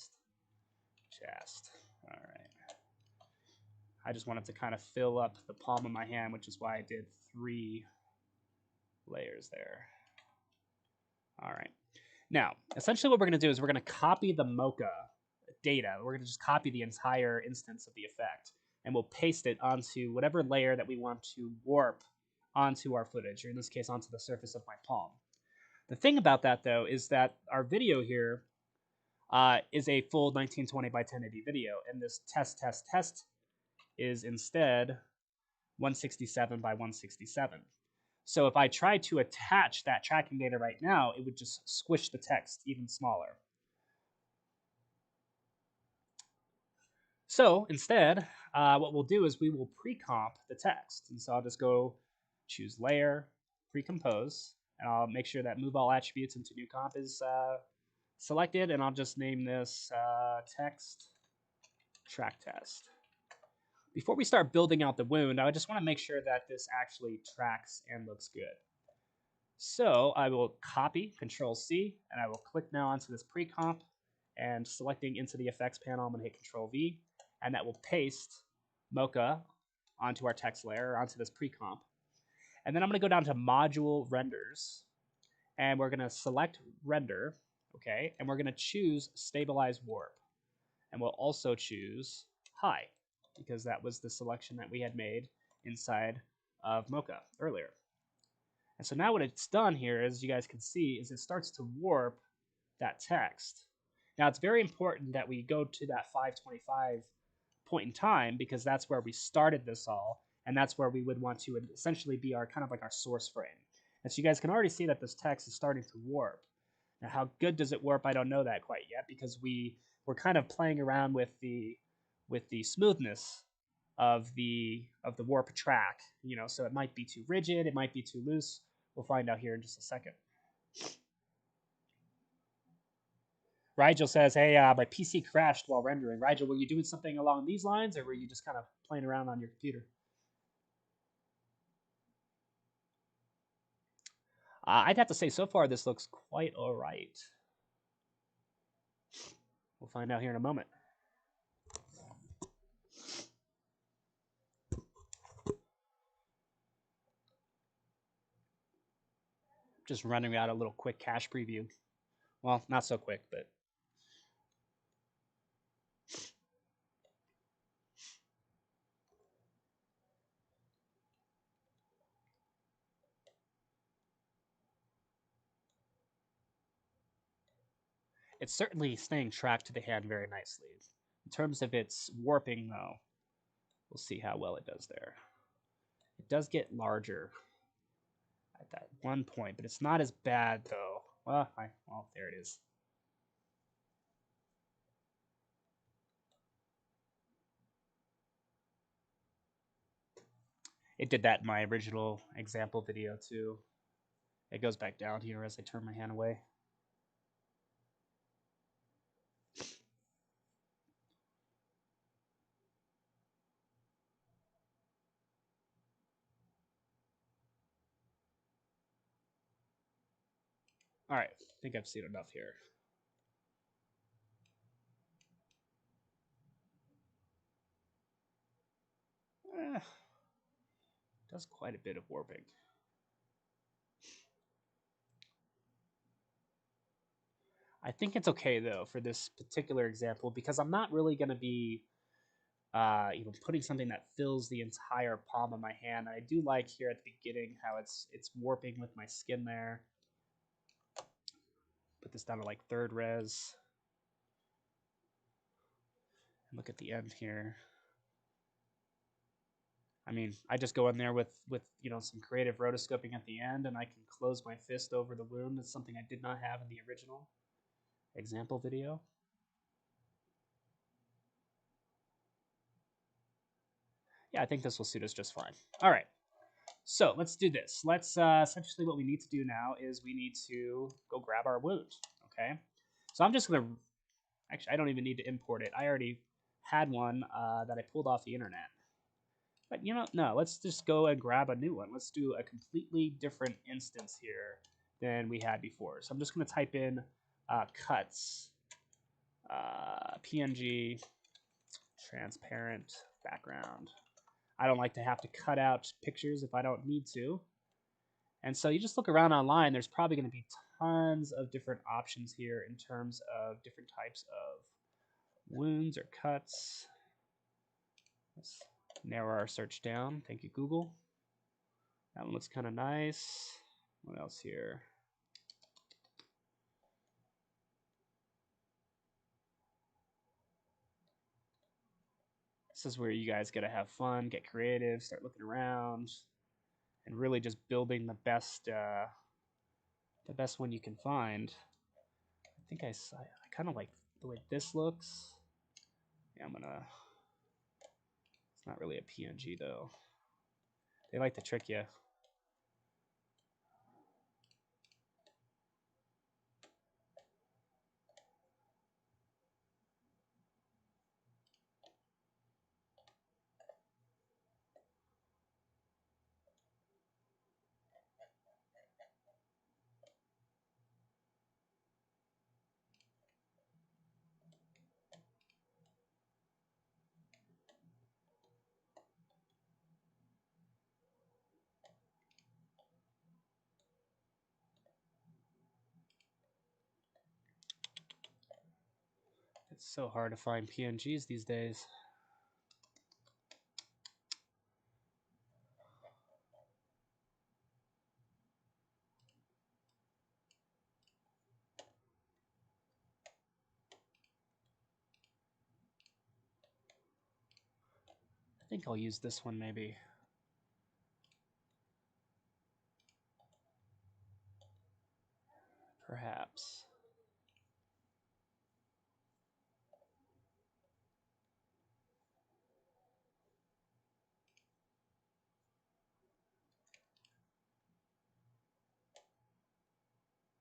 Speaker 1: I just wanted to kind of fill up the palm of my hand, which is why I did 3 layers there. All right. Now, essentially what we're going to do is we're going to copy the Mocha data. We're going to just copy the entire instance of the effect, and we'll paste it onto whatever layer that we want to warp onto our footage, or in this case, onto the surface of my palm. The thing about that, though, is that our video here is a full 1920 by 1080 video, and this test is instead 167 by 167. So if I tried to attach that tracking data right now, it would just squish the text even smaller. So instead, what we'll do is we will pre-comp the text. And so I'll just go choose Layer, Pre-Compose, and I'll make sure that Move All Attributes into New Comp is selected, and I'll just name this Text Track Test. Before we start building out the wound, I just want to make sure that this actually tracks and looks good. So I will copy, Control-C, and I will click now onto this pre-comp, and selecting into the effects panel, I'm going to hit Control-V, and that will paste Mocha onto our text layer, onto this pre-comp. And then I'm going to go down to Module Renders, and we're going to select Render, okay, and we're going to choose Stabilize Warp. And we'll also choose High, because that was the selection that we had made inside of Mocha earlier. And so now what it's done here, as you guys can see, is it starts to warp that text. Now it's very important that we go to that 525 point in time, because that's where we started this all, and that's where we would want to essentially be our kind of like our source frame. And so you guys can already see that this text is starting to warp. Now how good does it warp? I don't know that quite yet, because we're kind of playing around with the smoothness of the warp track, you know, so it might be too rigid, it might be too loose. We'll find out here in just a second. Rigel says, hey, my PC crashed while rendering. Rigel, were you doing something along these lines, or were you just kind of playing around on your computer? I'd have to say, so far, this looks quite all right. We'll find out here in a moment. Just running out a little quick cache preview. Well, not so quick, but it's certainly staying tracked to the hand very nicely. In terms of its warping, though, we'll see how well it does there. It does get larger at that one point, but it's not as bad, though. Well, there it is. It did that in my original example video, too. It goes back down here as I turn my hand away. All right, I think I've seen enough here. Does quite a bit of warping. I think it's okay, though, for this particular example, because I'm not really going to be even putting something that fills the entire palm of my hand. I do like here at the beginning how it's warping with my skin there. Put this down to like 3rd res. And look at the end here. I mean, I just go in there with you know, some creative rotoscoping at the end, and I can close my fist over the wound. It's something I did not have in the original example video. Yeah, I think this will suit us just fine. All right, so let's do this. Let's essentially what we need to do now is we need to go grab our wound. Okay, so I'm just gonna actually I don't even need to import it. I already had one that I pulled off the internet. But you know, no, let's just go and grab a new one. Let's do a completely different instance here than we had before. So I'm just going to type in cuts, PNG, transparent background. I don't like to have to cut out pictures if I don't need to. And so you just look around online, there's probably going to be tons of different options here in terms of different types of wounds or cuts. Let's narrow our search down. Thank you, Google. That one looks kind of nice. What else here? This is where you guys got to have fun, get creative, start looking around, and really just building the best one you can find. I think I kind of like the way this looks. Yeah, it's not really a PNG though. They like to trick you. It's so hard to find PNGs these days. I think I'll use this one maybe. Perhaps.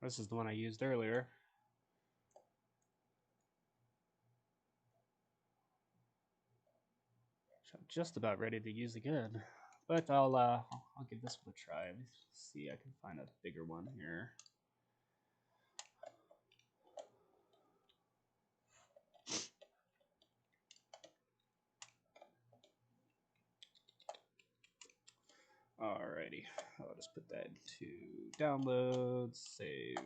Speaker 1: This is the one I used earlier. Which I'm just about ready to use again. But I'll give this one a try. Let's see, I can find a bigger one here. Alrighty, I'll just put that into download, save.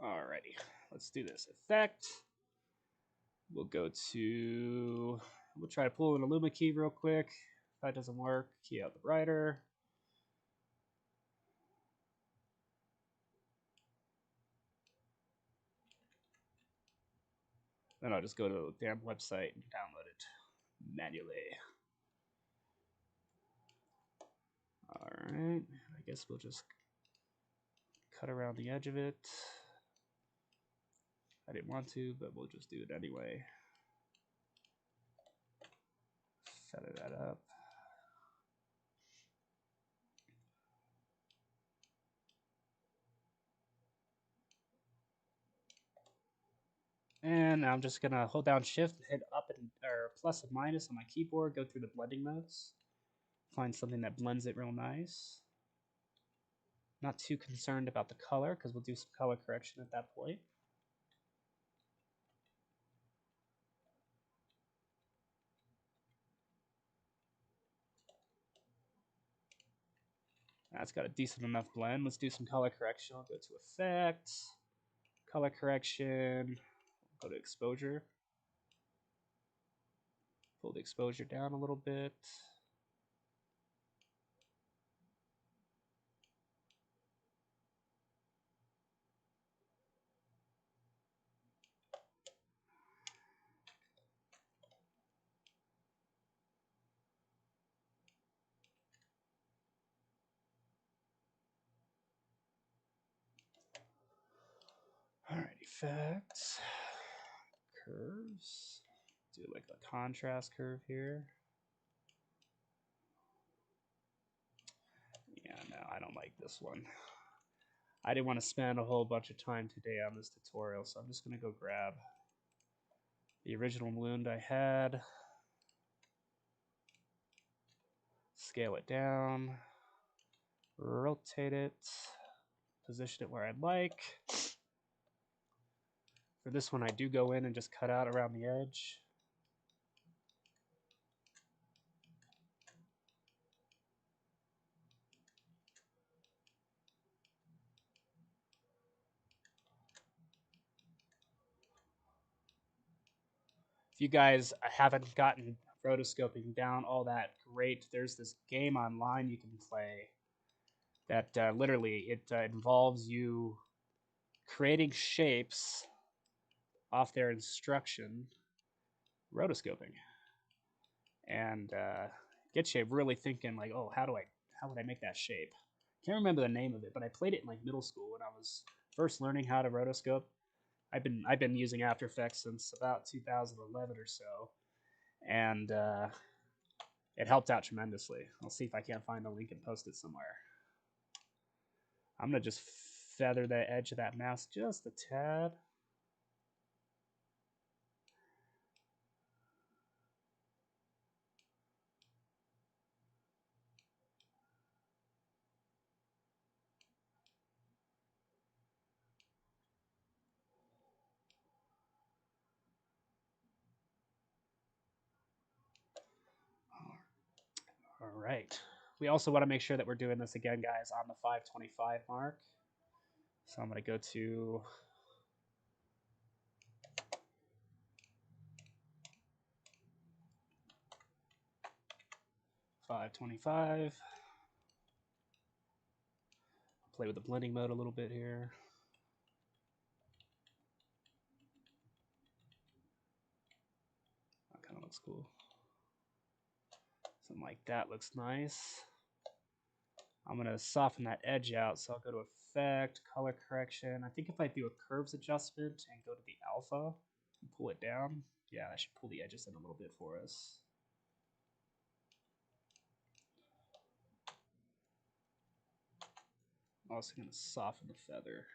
Speaker 1: Alrighty, let's do this. Effect. We'll go to, we'll try to pull an Illuma key real quick. If that doesn't work, key out the writer. Then I'll just go to the damn website and download it manually. Alright, I guess we'll just cut around the edge of it. I didn't want to, but we'll just do it anyway. Feather that up. And now I'm just gonna hold down Shift, hit up and or plus and minus on my keyboard, go through the blending modes, find something that blends it real nice. Not too concerned about the color because we'll do some color correction at that point. That's got a decent enough blend. Let's do some color correction. I'll go to Effects, Color Correction, go to Exposure. Pull the exposure down a little bit. All right, effects, curves. Do like a contrast curve here. I don't like this one. I didn't want to spend a whole bunch of time today on this tutorial, so I'm just going to go grab the original wound I had, scale it down, rotate it, position it where I'd like. For this one, I do go in and just cut out around the edge. If you guys haven't gotten rotoscoping down all that great, there's this game online you can play that literally it involves you creating shapes off their instruction rotoscoping, and gets you really thinking like, oh, how would I make that shape? Can't remember the name of it, but I played it in like middle school when I was first learning how to rotoscope. I've been using After Effects since about 2011 or so, and it helped out tremendously. I'll see if I can't find the link and post it somewhere. I'm gonna just feather the edge of that mask just a tad. All right. We also want to make sure that we're doing this again, guys, on the 525 mark. So I'm going to go to 525. Play with the blending mode a little bit here. That kind of looks cool. Something like that looks nice. I'm going to soften that edge out, so I'll go to Effect, Color Correction. I think if I do a Curves adjustment and go to the Alpha and pull it down, yeah, I should pull the edges in a little bit for us. I'm also going to soften the feather.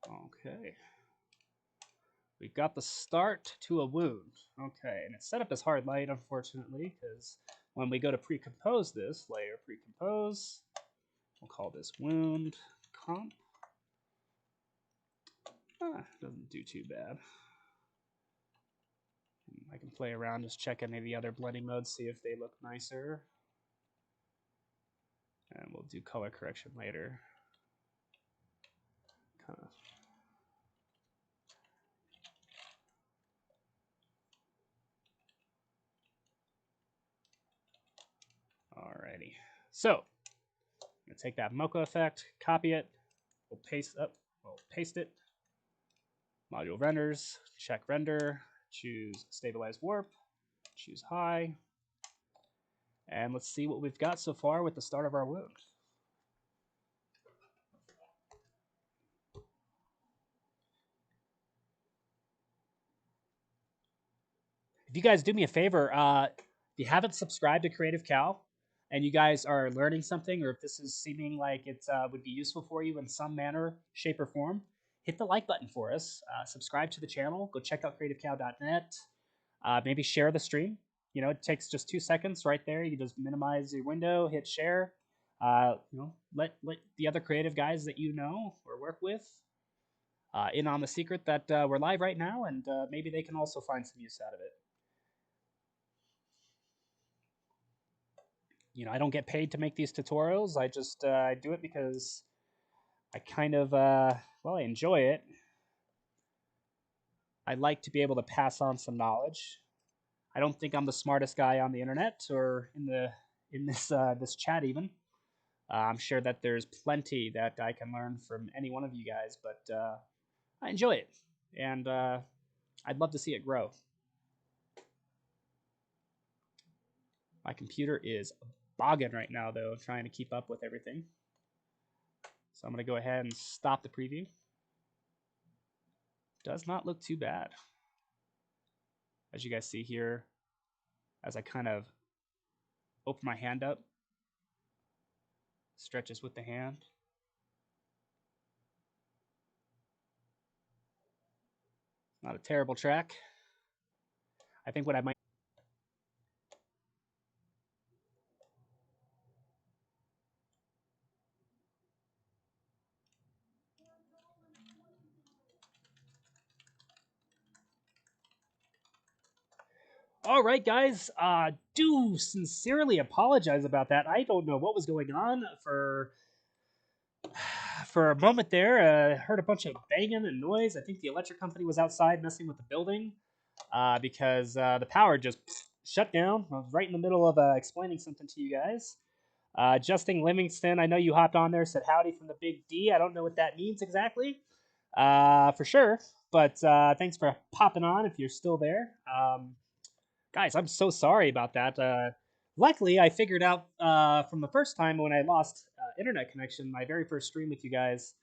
Speaker 1: Okay. We've got the start to a wound. Okay, and it's set up as hard light, unfortunately, because when we go to pre-compose this, layer pre-compose, we'll call this wound comp. Doesn't do too bad. I can play around, just check any of the other blending modes, see if they look nicer. And we'll do color correction later. Kind of. Alrighty. So, I'm going to take that Mocha effect, copy it, we'll paste it. Module renders, check render, choose stabilize warp, choose high, and let's see what we've got so far with the start of our wound. If you guys do me a favor, if you haven't subscribed to Creative Cow and you guys are learning something, or if this is seeming like it would be useful for you in some manner, shape, or form, hit the like button for us. Subscribe to the channel. Go check out creativecow.net. Maybe share the stream. You know, it takes just 2 seconds right there. You just minimize your window, hit share. You know, let the other creative guys that you know or work with in on the secret that we're live right now, and maybe they can also find some use out of it. You know, I don't get paid to make these tutorials. I just I do it because I kind of well, I enjoy it. I like to be able to pass on some knowledge. I don't think I'm the smartest guy on the internet or in this chat even. I'm sure that there's plenty that I can learn from any one of you guys, but I enjoy it, and I'd love to see it grow. My computer is bogging right now, though, trying to keep up with everything. So I'm going to go ahead and stop the preview. Does not look too bad. As you guys see here, as I kind of open my hand up, stretches with the hand. Not a terrible track. I think what I might. All right, guys. Do sincerely apologize about that. I don't know what was going on for a moment there. Heard a bunch of banging and noise. I think the electric company was outside messing with the building because the power just shut down. I was right in the middle of explaining something to you guys. Justin Livingston, I know you hopped on there, said howdy from the Big D. I don't know what that means exactly, for sure. But thanks for popping on if you're still there. Guys, I'm so sorry about that. Luckily, I figured out from the first time when I lost internet connection, my very first stream with you guys,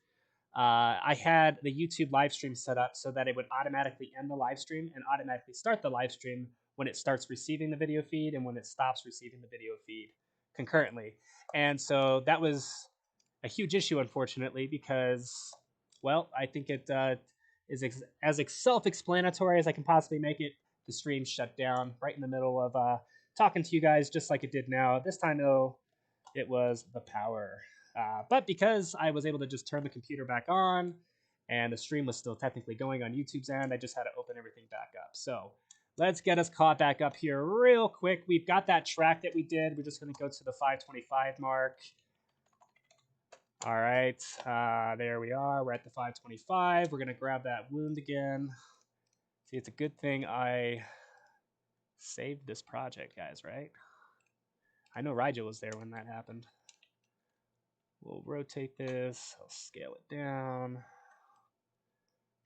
Speaker 1: I had the YouTube live stream set up so that it would automatically end the live stream and automatically start the live stream when it starts receiving the video feed and when it stops receiving the video feed concurrently. And so that was a huge issue, unfortunately, because, well, I think it is as self-explanatory as I can possibly make it. The stream shut down right in the middle of talking to you guys, just like it did now. This time, though, it was the power. But because I was able to just turn the computer back on and the stream was still technically going on YouTube's end, I just had to open everything back up. So let's get us caught back up here real quick. We've got that track that we did. We're just going to go to the 525 mark. All right, there we are. We're at the 525. We're going to grab that wound again. See, it's a good thing I saved this project, guys, right? I know Rigel was there when that happened. We'll rotate this. I'll scale it down.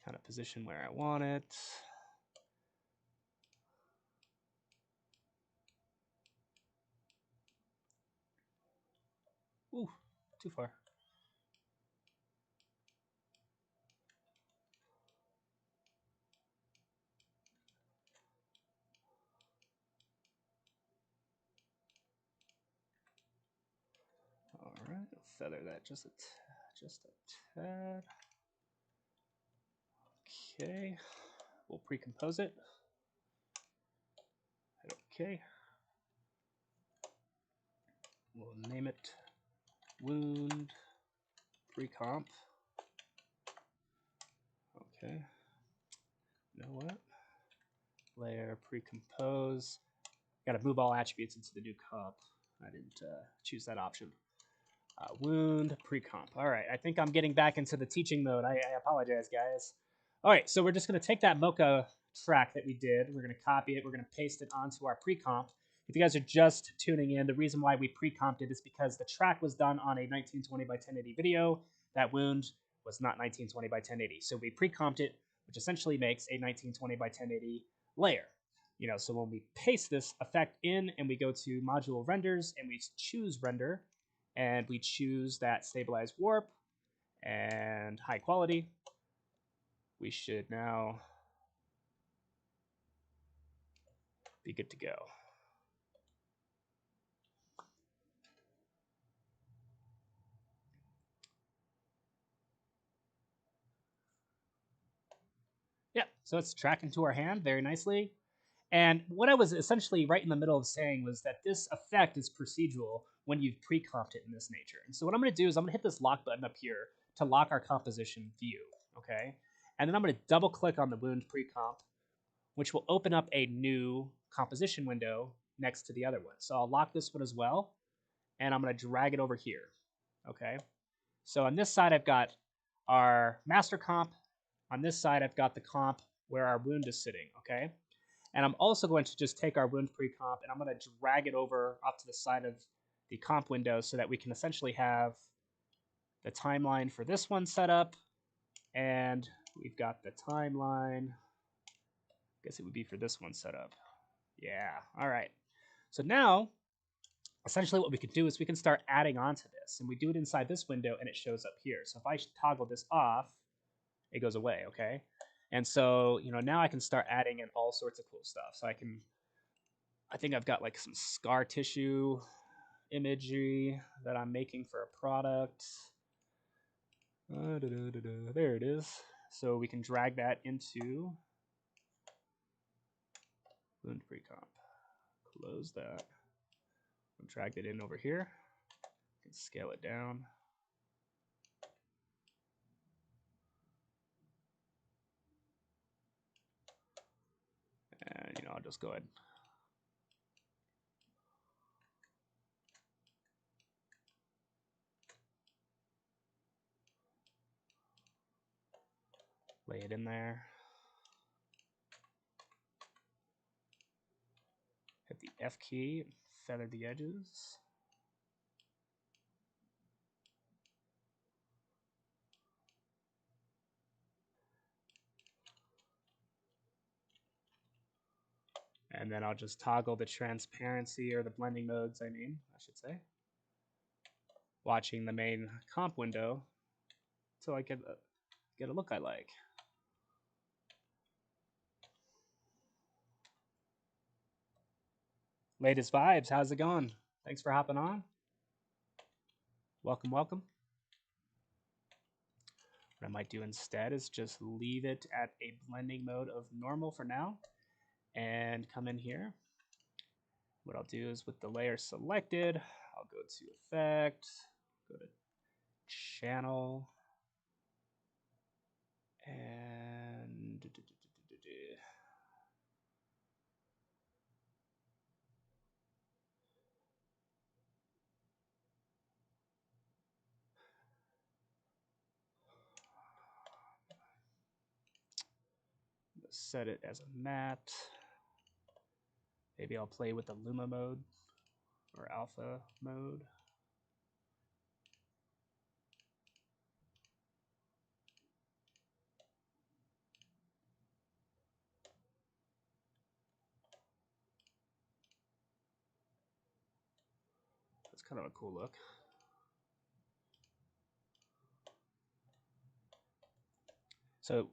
Speaker 1: Kind of position where I want it. Ooh, too far. All right, feather that just a tad. Okay, we'll pre-compose it. Okay. We'll name it wound pre-comp. Okay. You know what? Layer pre-compose. Got to move all attributes into the new comp. I didn't choose that option. Wound pre-comp. All right, I think I'm getting back into the teaching mode. I apologize, guys. All right, so we're just going to take that Mocha track that we did. We're going to copy it. We're going to paste it onto our pre-comp. If you guys are just tuning in, the reason why we pre-comped it is because the track was done on a 1920 by 1080 video. That wound was not 1920 by 1080. So we pre-comped it, which essentially makes a 1920 by 1080 layer. You know, so when we paste this effect in and we go to module renders and we choose render, and we choose that stabilize warp and high quality, we should now be good to go. Yeah, so it's tracking to our hand very nicely. And what I was essentially right in the middle of saying was that this effect is procedural when you've pre-comped it in this nature. And so what I'm going to do is I'm going to hit this lock button up here to lock our composition view, okay? And then I'm going to double click on the wound pre-comp, which will open up a new composition window next to the other one. So I'll lock this one as well, and I'm going to drag it over here, okay? So on this side, I've got our master comp. On this side, I've got the comp where our wound is sitting, okay? And I'm also going to just take our wound pre-comp and I'm going to drag it over up to the side of the comp window so that we can essentially have the timeline for this one set up. And we've got the timeline. I guess it would be for this one set up. Yeah, all right. So now, essentially what we can do is we can start adding on to this. And we do it inside this window and it shows up here. So if I toggle this off, it goes away, okay? And so, you know, now I can start adding in all sorts of cool stuff. So I think I've got like some scar tissue imagery that I'm making for a product. There it is. So we can drag that into wound pre-comp. Close that. I'll drag it in over here. You can scale it down. And I'll just go ahead. Lay it in there. Hit the F key, feather the edges. And then I'll just toggle the transparency, or the blending modes, I should say. Watching the main comp window until I get a look I like. Latest vibes, how's it going? Thanks for hopping on. Welcome, welcome. What I might do instead is just leave it at a blending mode of normal for now and come in here. What I'll do is with the layer selected, I'll go to Effect, go to Channel, and set it as a matte. Maybe I'll play with the Luma mode or alpha mode. That's kind of a cool look. So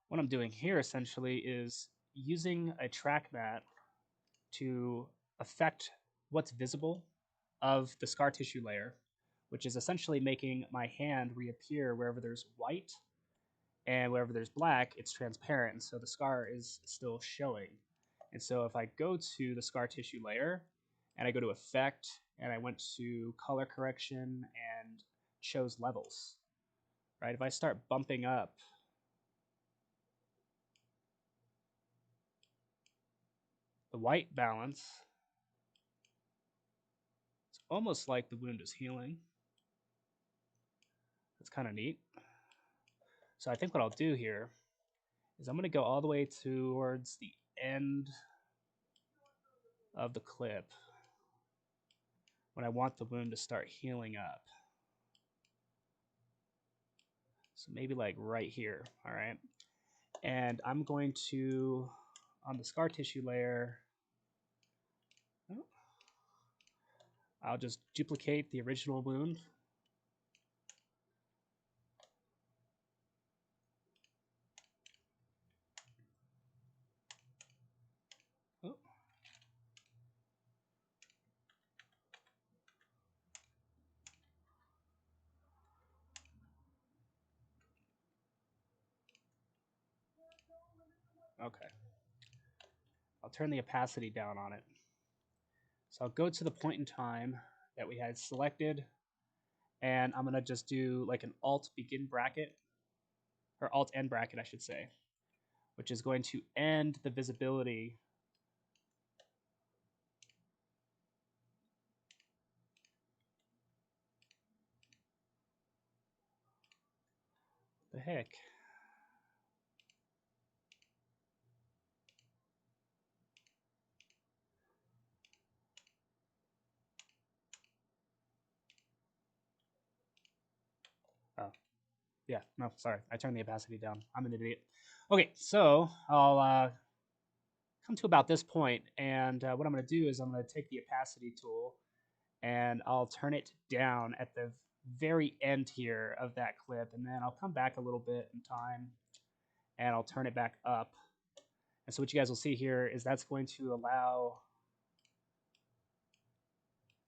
Speaker 1: what I'm doing here essentially is using a track mat to affect what's visible of the scar tissue layer, which is essentially making my hand reappear wherever there's white, and wherever there's black, it's transparent, and so the scar is still showing. And so if I go to the scar tissue layer, and I go to Effect, and I went to Color Correction and chose Levels, right? If I start bumping up the white balance, it's almost like the wound is healing. That's kind of neat. So I think what I'll do here is I'm going to go all the way towards the end of the clip when I want the wound to start healing up. So maybe like right here, all right? And I'm going to, on the scar tissue layer, I'll just duplicate the original wound. Oh. Okay. I'll turn the opacity down on it. So I'll go to the point in time that we had selected, and I'm going to just do like an Alt begin bracket, or Alt end bracket, I should say, which is going to end the visibility the heck. Oh, yeah, no, sorry. I turned the opacity down. I'm an idiot. Okay, so I'll come to about this point, and what I'm going to do is I'm going to take the opacity tool, and I'll turn it down at the very end here of that clip, and then I'll come back a little bit in time, and I'll turn it back up. And so what you guys will see here is that's going to allow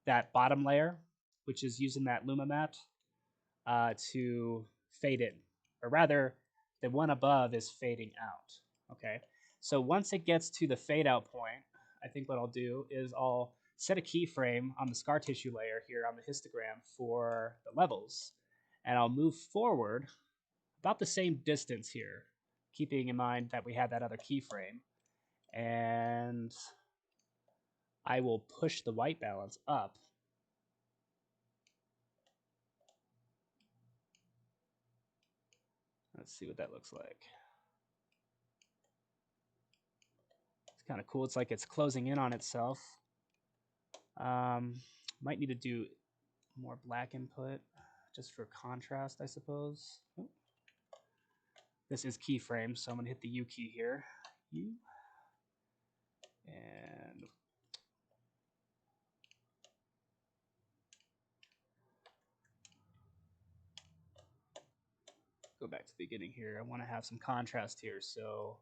Speaker 1: that bottom layer, which is using that Luma matte, to fade in. Or rather, the one above is fading out. Okay, so once it gets to the fade out point, I think what I'll do is I'll set a keyframe on the scar tissue layer here on the histogram for the levels, and I'll move forward about the same distance here, keeping in mind that we had that other keyframe, and I will push the white balance up. Let's see what that looks like. It's kind of cool. It's like it's closing in on itself. Might need to do more black input just for contrast, I suppose. Oh. This is keyframe, so I'm going to hit the U key here. U. And go back to the beginning here. I want to have some contrast here, so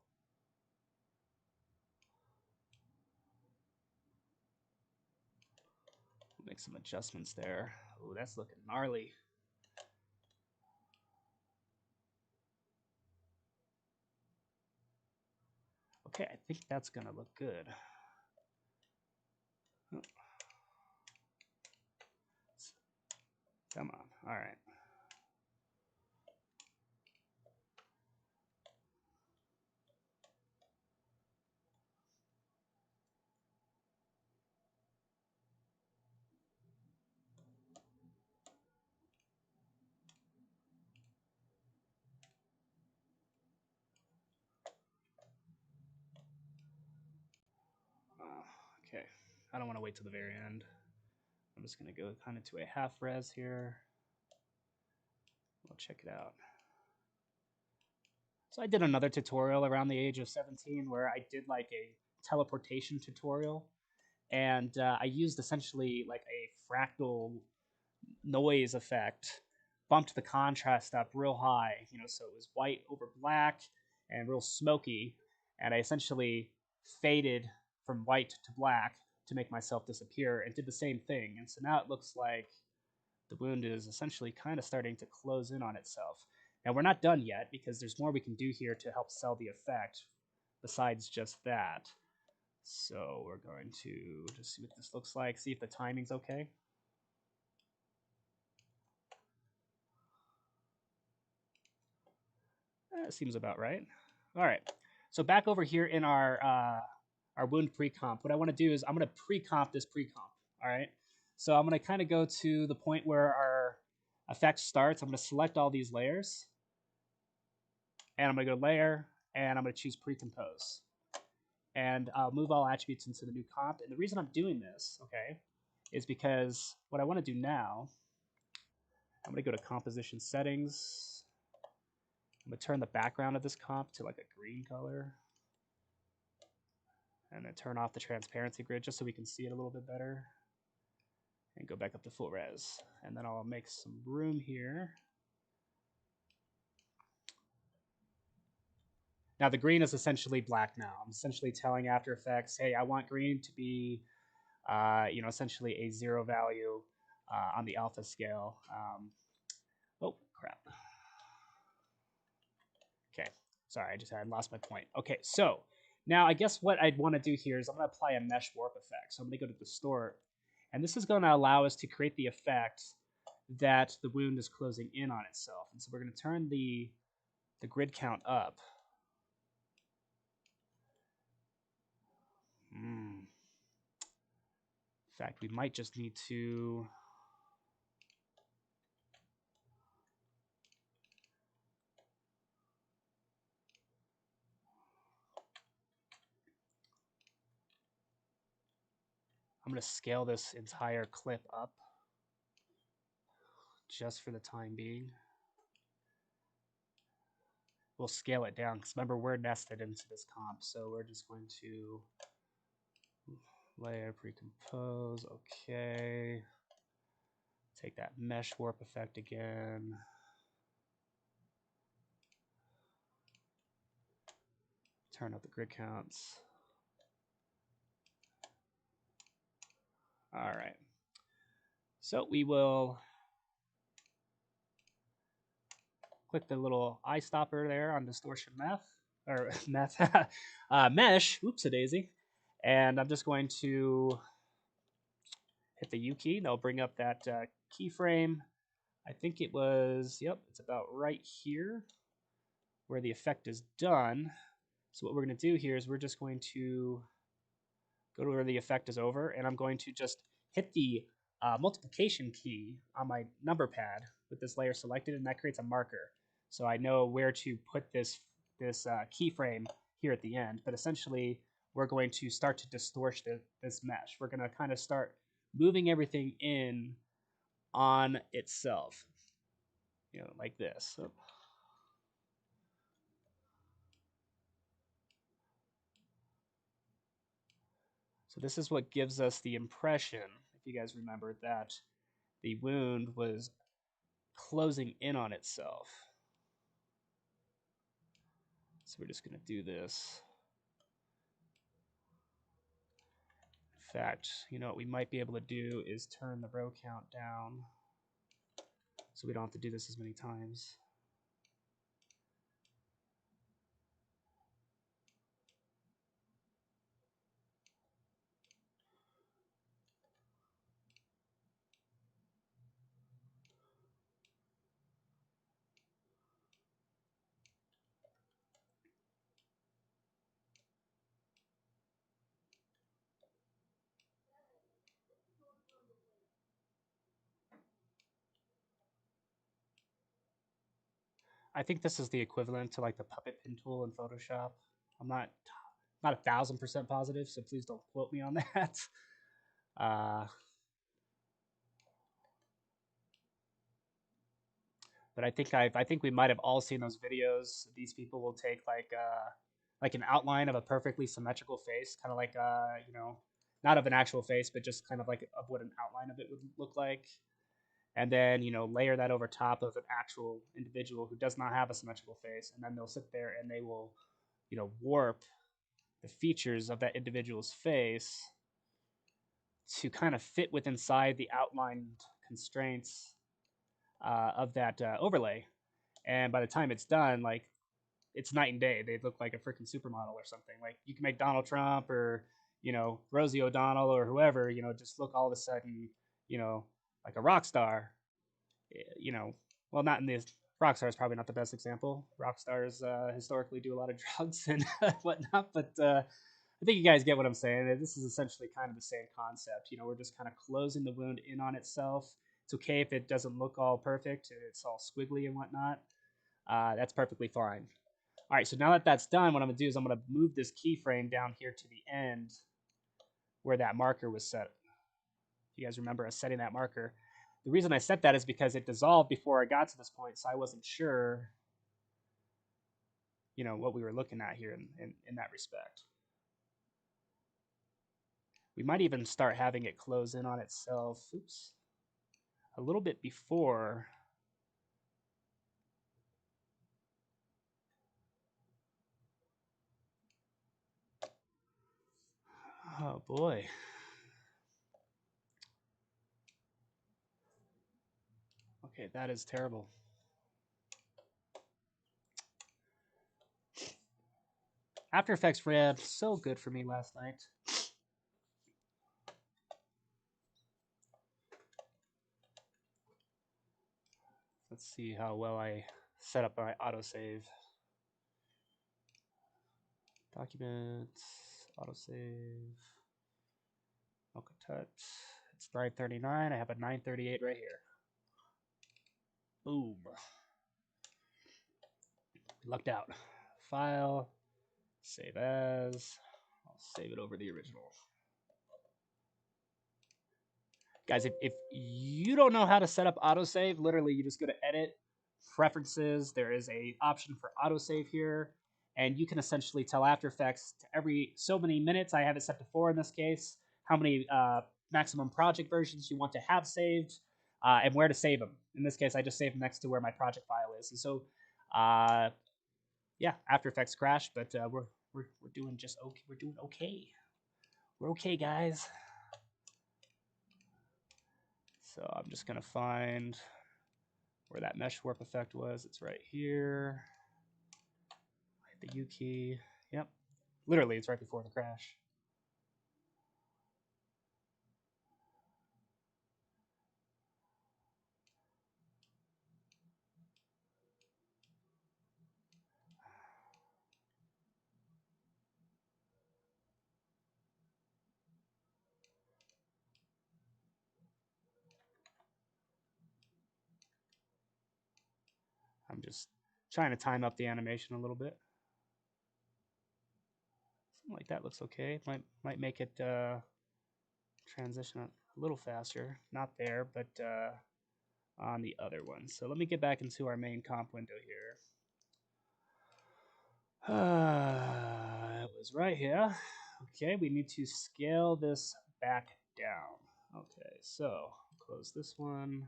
Speaker 1: make some adjustments there. Oh, that's looking gnarly. Okay, I think that's gonna look good. Oh. Come on, all right. Okay, I don't want to wait till the very end. I'm just gonna go kind of to a half res here. We'll check it out. So I did another tutorial around the age of 17 where I did like a teleportation tutorial, and I used essentially like a fractal noise effect, bumped the contrast up real high, so it was white over black and real smoky, and I essentially faded from white to black to make myself disappear and did the same thing. And so now it looks like the wound is essentially kind of starting to close in on itself. Now we're not done yet because there's more we can do here to help sell the effect besides just that. So we're going to just see what this looks like, see if the timing's okay. That seems about right. All right, so back over here in our wound pre-comp, what I want to do is I'm going to pre-comp this pre-comp. All right, so I'm going to kind of go to the point where our effect starts. I'm going to select all these layers, and I'm going to go layer, and I'm going to choose pre-compose, and I'll move all attributes into the new comp. And the reason I'm doing this, okay, is because what I want to do now, I'm going to go to composition settings. I'm going to turn the background of this comp to like a green color, and then turn off the transparency grid just so we can see it a little bit better, and go back up to full res. And then I'll make some room here. Now the green is essentially black now. I'm essentially telling After Effects, hey, I want green to be essentially a 0 value on the alpha scale. Oh, crap. Okay, sorry, I lost my point. Okay, so now I guess what I'd want to do here is I'm going to apply a mesh warp effect. So I'm going to go to distort, and this is going to allow us to create the effect that the wound is closing in on itself. And so we're going to turn the grid count up. In fact, we might just need to... I'm going to scale this entire clip up just for the time being. We'll scale it down because remember, we're nested into this comp, so we're just going to layer, pre-compose, okay. Take that mesh warp effect again. Turn up the grid counts. All right. So we will click the little eye stopper there on distortion meth or meth mesh. Oops, a daisy. And I'm just going to hit the U key. That'll bring up that keyframe. I think it was, yep, it's about right here where the effect is done. So what we're going to do here is we're just going to go to where the effect is over, and I'm going to just hit the multiplication key on my number pad with this layer selected, and that creates a marker. So I know where to put this keyframe here at the end. But essentially, we're going to start to distort this mesh. We're going to kind of start moving everything in on itself, like this. So this is what gives us the impression, if you guys remember, that the wound was closing in on itself. So we're just going to do this. In fact, what we might be able to do is turn the row count down so we don't have to do this as many times. I think this is the equivalent to like the puppet pin tool in Photoshop. I'm not 1,000% positive, so please don't quote me on that. But I think we might have all seen those videos. These people will take like an outline of a perfectly symmetrical face, kind of like not of an actual face, but just kind of like of what an outline of it would look like, and then layer that over top of an actual individual who does not have a symmetrical face, and then they'll sit there and they will warp the features of that individual's face to kind of fit with inside the outlined constraints of that overlay. And by the time it's done, like, it's night and day. They look like a freaking supermodel or something. Like, you can make Donald Trump or Rosie O'Donnell or whoever just look all of a sudden like a rock star. Well, not in this. Rockstar is probably not the best example. Rock stars historically do a lot of drugs and whatnot, but I think you guys get what I'm saying. This is essentially kind of the same concept. We're just kind of closing the wound in on itself. It's okay if it doesn't look all perfect, it's all squiggly and whatnot. That's perfectly fine. All right, so now that that's done, what I'm going to do is I'm going to move this keyframe down here to the end where that marker was set. You guys remember us setting that marker. The reason I set that is because it dissolved before I got to this point, so I wasn't sure, what we were looking at here in that respect. We might even start having it close in on itself, oops, a little bit before. Oh boy. Okay, that is terrible. After Effects ran so good for me last night. Let's see how well I set up my autosave. Documents, autosave, Mocha Touch. It's 939. I have a 938 right here. Boom. Lucked out. File, save as. I'll save it over the original. Guys, if you don't know how to set up autosave, literally you just go to Edit, Preferences. There is a option for autosave here, and you can essentially tell After Effects to every so many minutes, I have it set to 4 in this case, how many maximum project versions you want to have saved, and where to save them. In this case, I just saved them next to where my project file is. And so, yeah, After Effects crashed, but we're doing just okay. We're doing okay. We're okay, guys. So I'm just going to find where that mesh warp effect was. It's right here. Hit the U key. Yep. Literally, it's right before the crash. I'm just trying to time up the animation a little bit. Something like that looks okay. Might make it transition a little faster. Not there, but on the other one. So let me get back into our main comp window here. It was right here. Okay, we need to scale this back down. Okay, so close this one.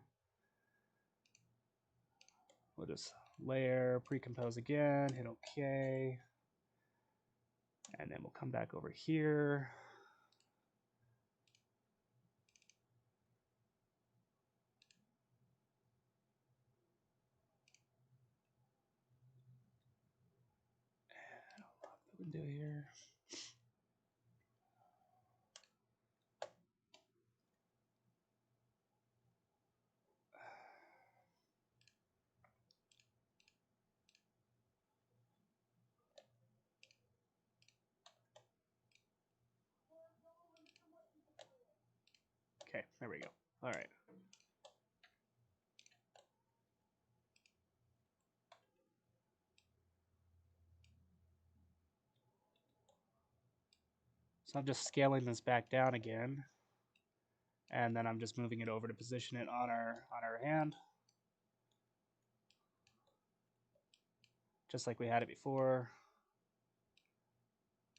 Speaker 1: We'll just layer, pre-compose again, hit OK. And then we'll come back over here. And I'll lock the window here. Okay, there we go. All right. So I'm just scaling this back down again. And then I'm just moving it over to position it on our hand. Just like we had it before.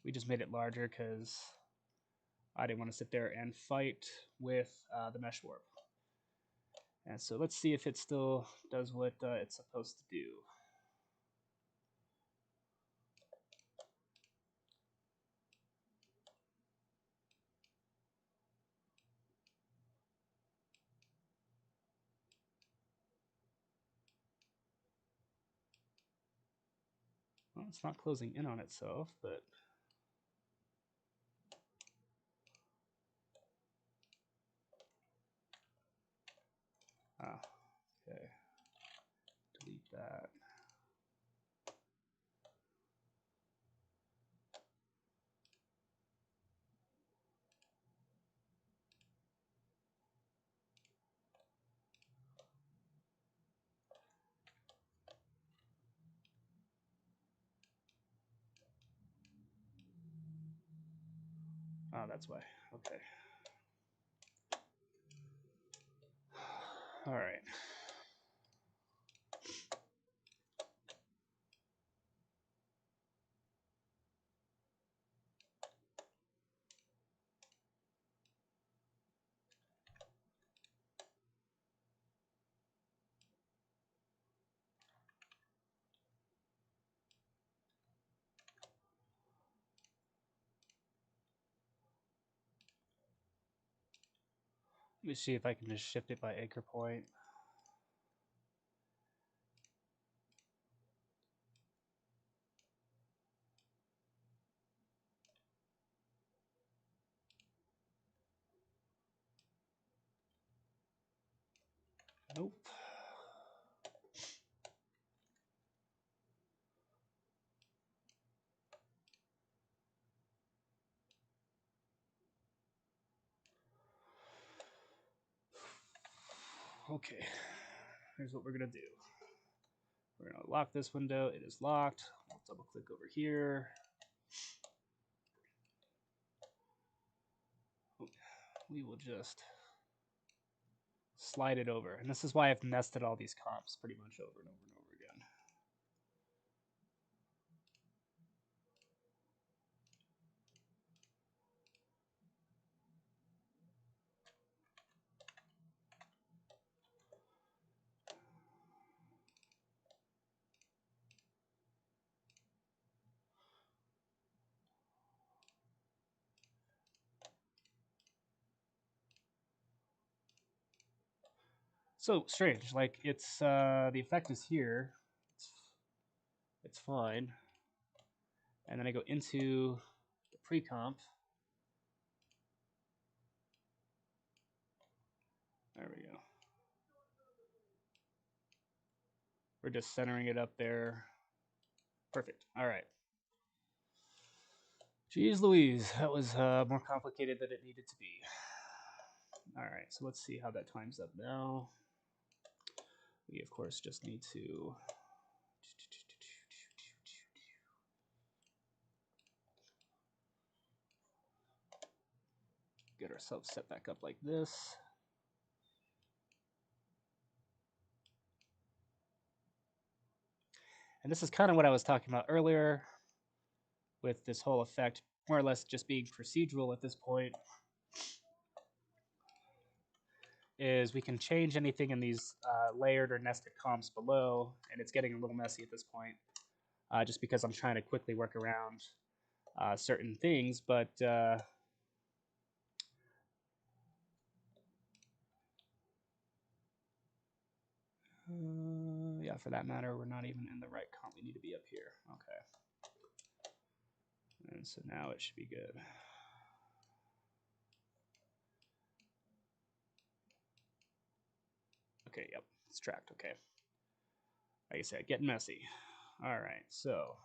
Speaker 1: We just made it larger because I didn't want to sit there and fight with the mesh warp. And so let's see if it still does what it's supposed to do. Well, it's not closing in on itself, but okay. Delete that. Oh, that's why. Okay. All right. Let me see if I can just shift it by anchor point. Nope. Okay. Here's what we're going to do. We're going to lock this window. It is locked. We'll double click over here. We will just slide it over. And this is why I've nested all these comps pretty much over and over and over again. So strange. Like it's the effect is here. It's fine. And then I go into the pre-comp. There we go. We're just centering it up there. Perfect. All right. Jeez Louise, that was more complicated than it needed to be. All right, so let's see how that times up now. We, of course, just need to get ourselves set back up like this. And this is kind of what I was talking about earlier with this whole effect, more or less just being procedural at this point, is we can change anything in these layered or nested comps below, and it's getting a little messy at this point, just because I'm trying to quickly work around certain things, but yeah, for that matter, we're not even in the right comp. We need to be up here. Okay. And so now it should be good. Okay, yep, it's tracked. Okay. Like I said, getting messy. All right, so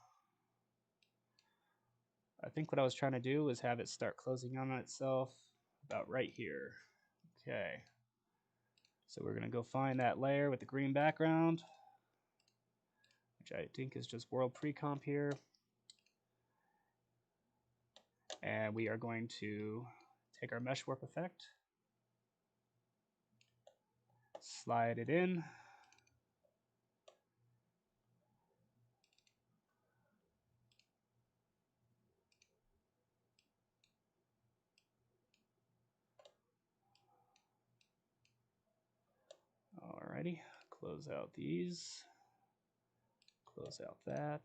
Speaker 1: I think what I was trying to do was have it start closing on itself about right here. Okay. So we're going to go find that layer with the green background, which I think is just world pre-comp here. And we are going to take our mesh warp effect, slide it in. Alrighty, close out these, close out that.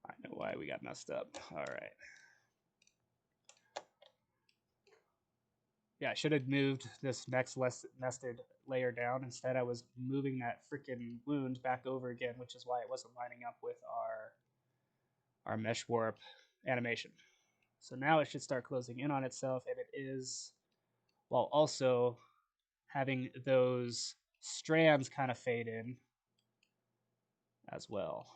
Speaker 1: I know why we got messed up. All right. Yeah, I should have moved this next nested layer down. Instead, I was moving that freaking wound back over again, which is why it wasn't lining up with our mesh warp animation. So now it should start closing in on itself, and it is, while also having those strands kind of fade in as well,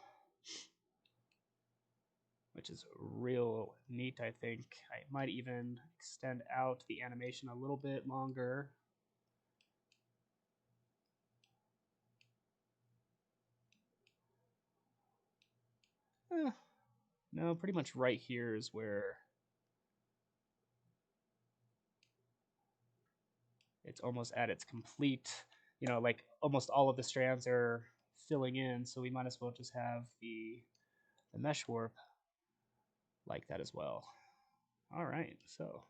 Speaker 1: which is real neat, I think. I might even extend out the animation a little bit longer. No, pretty much right here is where it's almost at its complete, you know, like almost all of the strands are filling in, so we might as well just have the mesh warp like that as well. All right, so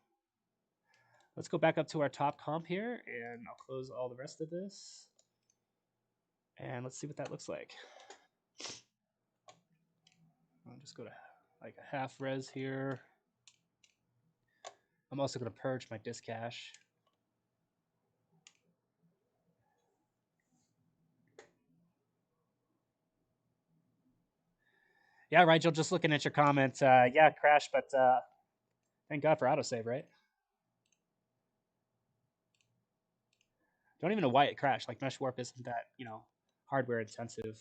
Speaker 1: let's go back up to our top comp here, and I'll close all the rest of this, and let's see what that looks like. I'll just go to like a half res here. I'm also going to purge my disk cache. Yeah, Rigel, just looking at your comment. Yeah, crash, but thank God for autosave, right? Don't even know why it crashed. Like mesh warp isn't that, you know, hardware intensive.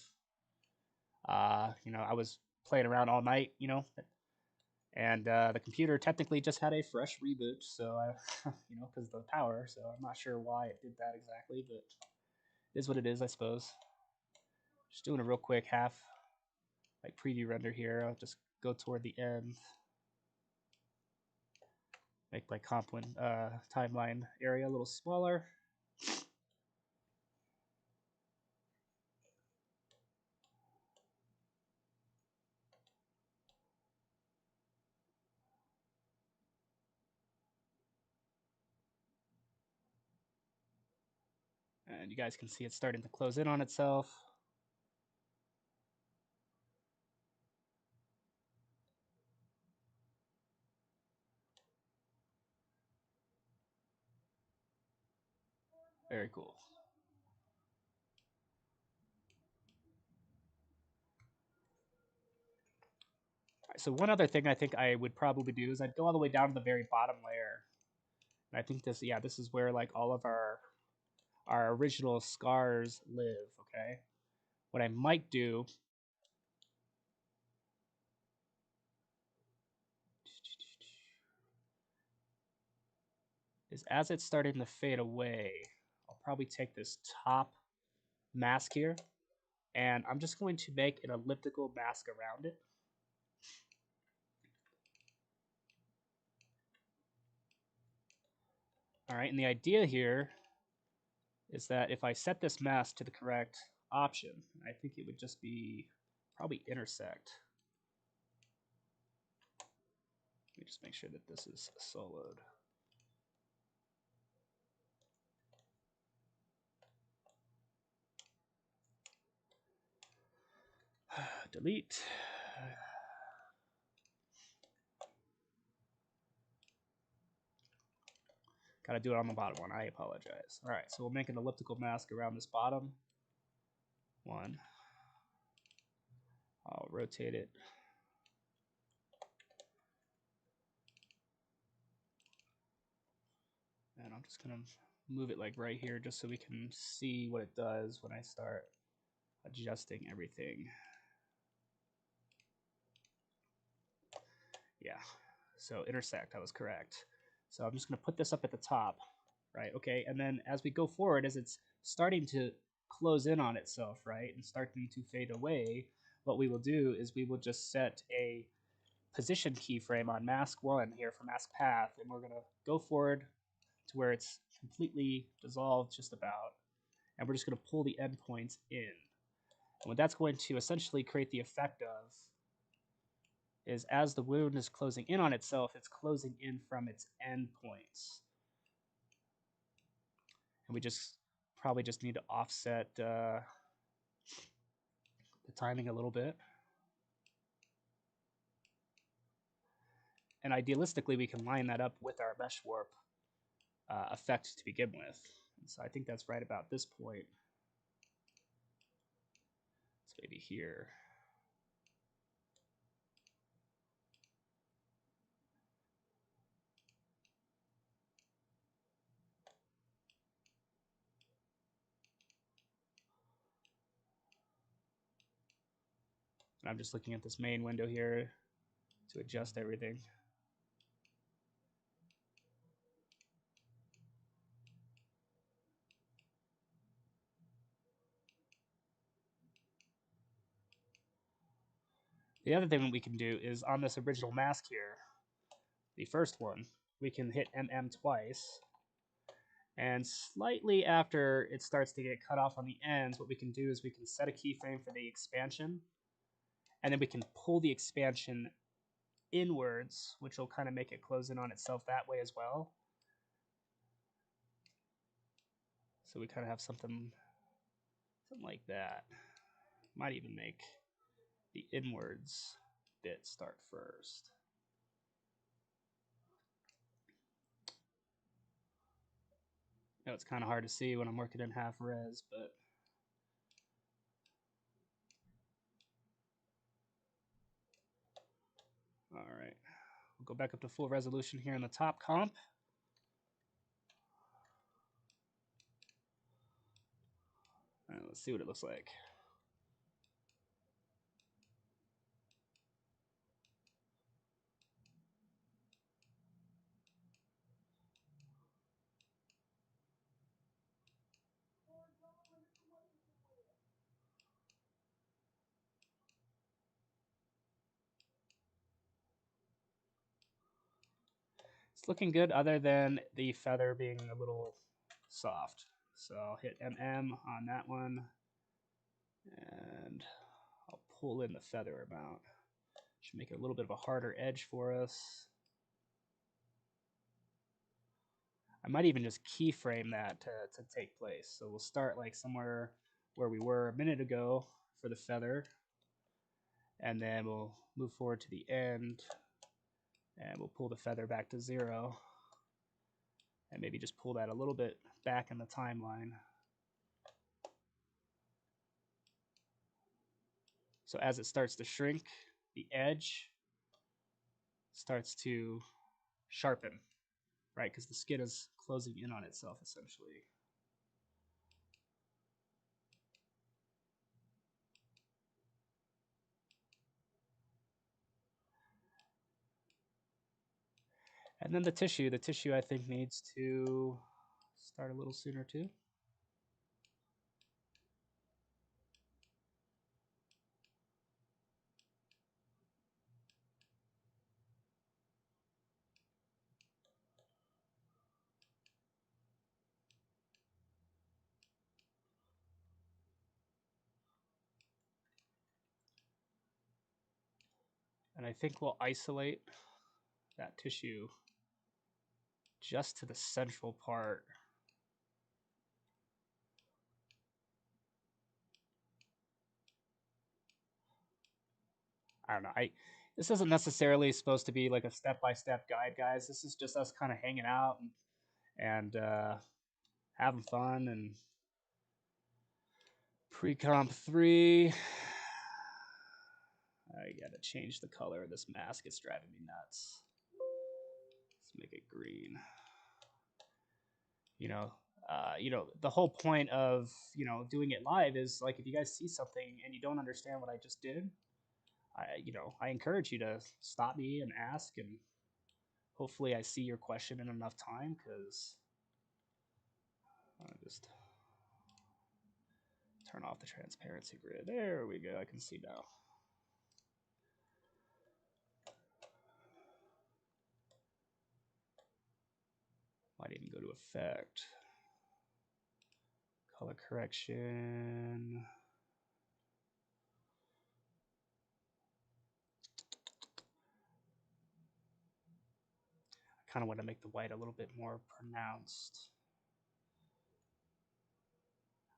Speaker 1: You know, I was playing around all night, you know, and the computer technically just had a fresh reboot, so I, you know, because of the power. So I'm not sure why it did that exactly, but it is what it is, I suppose. Just doing a real quick half like preview render here. I'll just go toward the end, make my comp timeline area a little smaller. And you guys can see it's starting to close in on itself. Very cool. So one other thing I think I would probably do is I'd go all the way down to the very bottom layer. And I think this, yeah, this is where like all of our original scars live, okay? What I might do is as it's starting to fade away, I'll probably take this top mask here, and I'm just going to make an elliptical mask around it. All right, and the idea here is that if I set this mask to the correct option, I think it would just be probably intersect. Let me just make sure that this is soloed. Delete. Gotta do it on the bottom one. I apologize. All right, so we'll make an elliptical mask around this bottom one. I'll rotate it. And I'm just gonna move it like right here just so we can see what it does when I start adjusting everything. Yeah, so intersect, I was correct. So I'm just gonna put this up at the top, right? Okay, and then as we go forward, as it's starting to close in on itself, right, and starting to fade away, what we will do is we will just set a position keyframe on mask 1 here for mask path, and we're gonna go forward to where it's completely dissolved just about, and we're just gonna pull the endpoints in. And what that's going to essentially create the effect of is as the wound is closing in on itself, it's closing in from its endpoints. And we just probably just need to offset the timing a little bit. And idealistically, we can line that up with our mesh warp effect to begin with. And so I think that's right about this point. It's maybe here. And I'm just looking at this main window here to adjust everything. The other thing we can do is on this original mask here, the first one, we can hit MM twice. And slightly after it starts to get cut off on the ends, what we can do is we can set a keyframe for the expansion, and then we can pull the expansion inwards, which will kind of make it close in on itself that way as well. So we kind of have something like that. Might even make the inwards bit start first. I know it's kind of hard to see when I'm working in half res, but all right. We'll go back up to full resolution here in the top comp. All right, let's see what it looks like. It's looking good other than the feather being a little soft. So I'll hit MM on that one, and I'll pull in the feather amount. Should make it a little bit of a harder edge for us. I might even just keyframe that to take place. So we'll start like somewhere where we were a minute ago for the feather, and then we'll move forward to the end, and we'll pull the feather back to 0, and maybe just pull that a little bit back in the timeline. So as it starts to shrink, the edge starts to sharpen, right? Because the skin is closing in on itself, essentially. And then the tissue I think needs to start a little sooner too. And I think we'll isolate that tissue just to the central part. I don't know. This isn't necessarily supposed to be like a step-by-step guide, guys. This is just us kind of hanging out and having fun. And pre-comp 3, I gotta change the color of this mask. It's driving me nuts. Let's make it green. The whole point of doing it live is like, if you guys see something and you don't understand what I just did, I encourage you to stop me and ask, and hopefully I see your question in enough time, because I'll just turn off the transparency grid. There we go. I can see now. Might even go to effect, color correction. I kind of want to make the white a little bit more pronounced.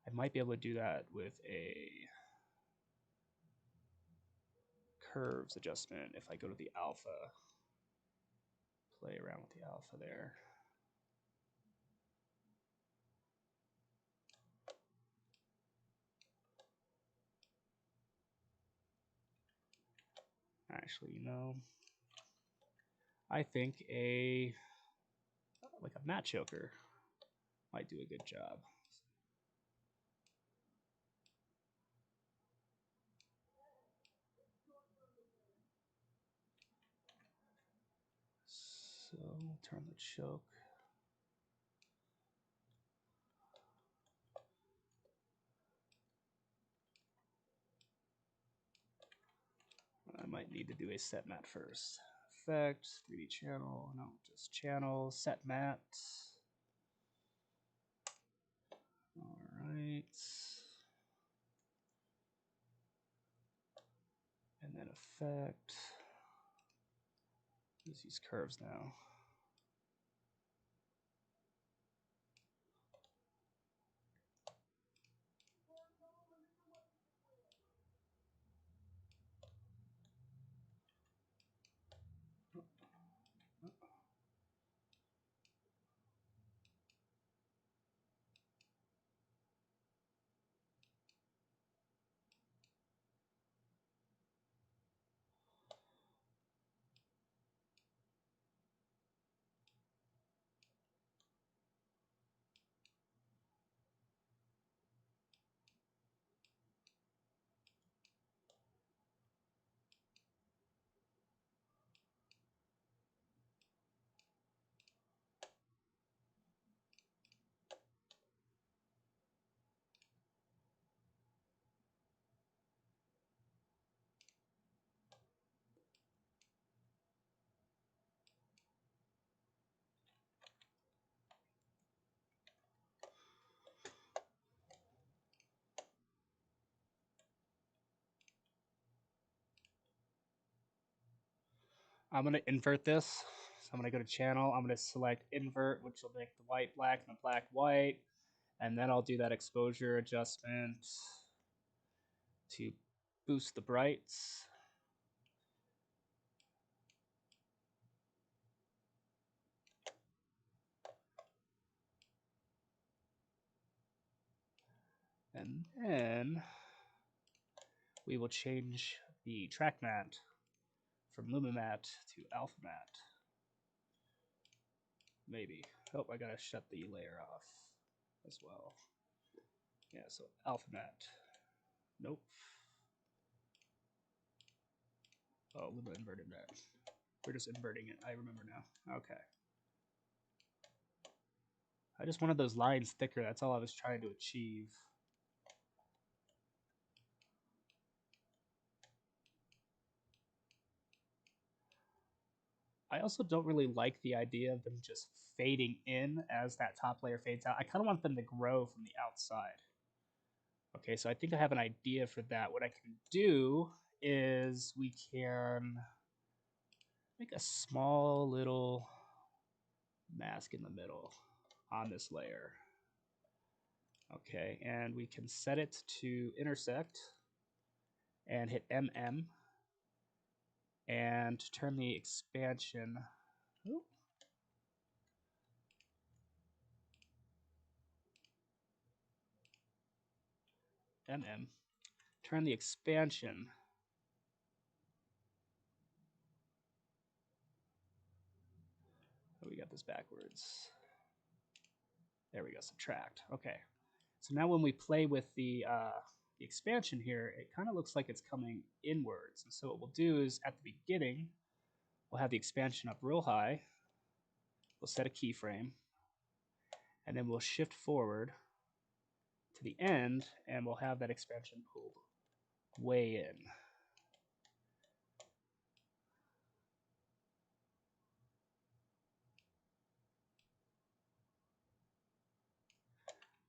Speaker 1: I might be able to do that with a curves adjustment if I go to the alpha, play around with the alpha there. Actually, I think like a matte choker might do a good job. So turn the choke. I might need to do a set matte first. Effect, 3D channel, no, just channel, set matte. All right. And then effect. Let's use curves now. I'm gonna invert this So I'm going to go to channel. I'm going to select invert, which will make the white black and the black white. And then I'll do that exposure adjustment to boost the brights. And then we will change the track mat from Lumimat to Alpha Mat. Maybe. Oh, I gotta shut the layer off as well. Yeah, so Alpha Mat. Nope. Oh, Luma inverted that. We're just inverting it. I remember now. Okay. I just wanted those lines thicker. That's all I was trying to achieve. I also don't really like the idea of them just fading in as that top layer fades out. I kind of want them to grow from the outside. Okay, so I think I have an idea for that. What I can do is we can make a small little mask in the middle on this layer. Okay, and we can set it to intersect and hit MM and turn the expansion. Ooh. MM. Turn the expansion. Oh, we got this backwards. There we go, subtract. Okay. So now when we play with the expansion here, it kind of looks like it's coming inwards. And so what we'll do is at the beginning, we'll have the expansion up real high. We'll set a keyframe. And then we'll shift forward to the end, and we'll have that expansion pulled way in.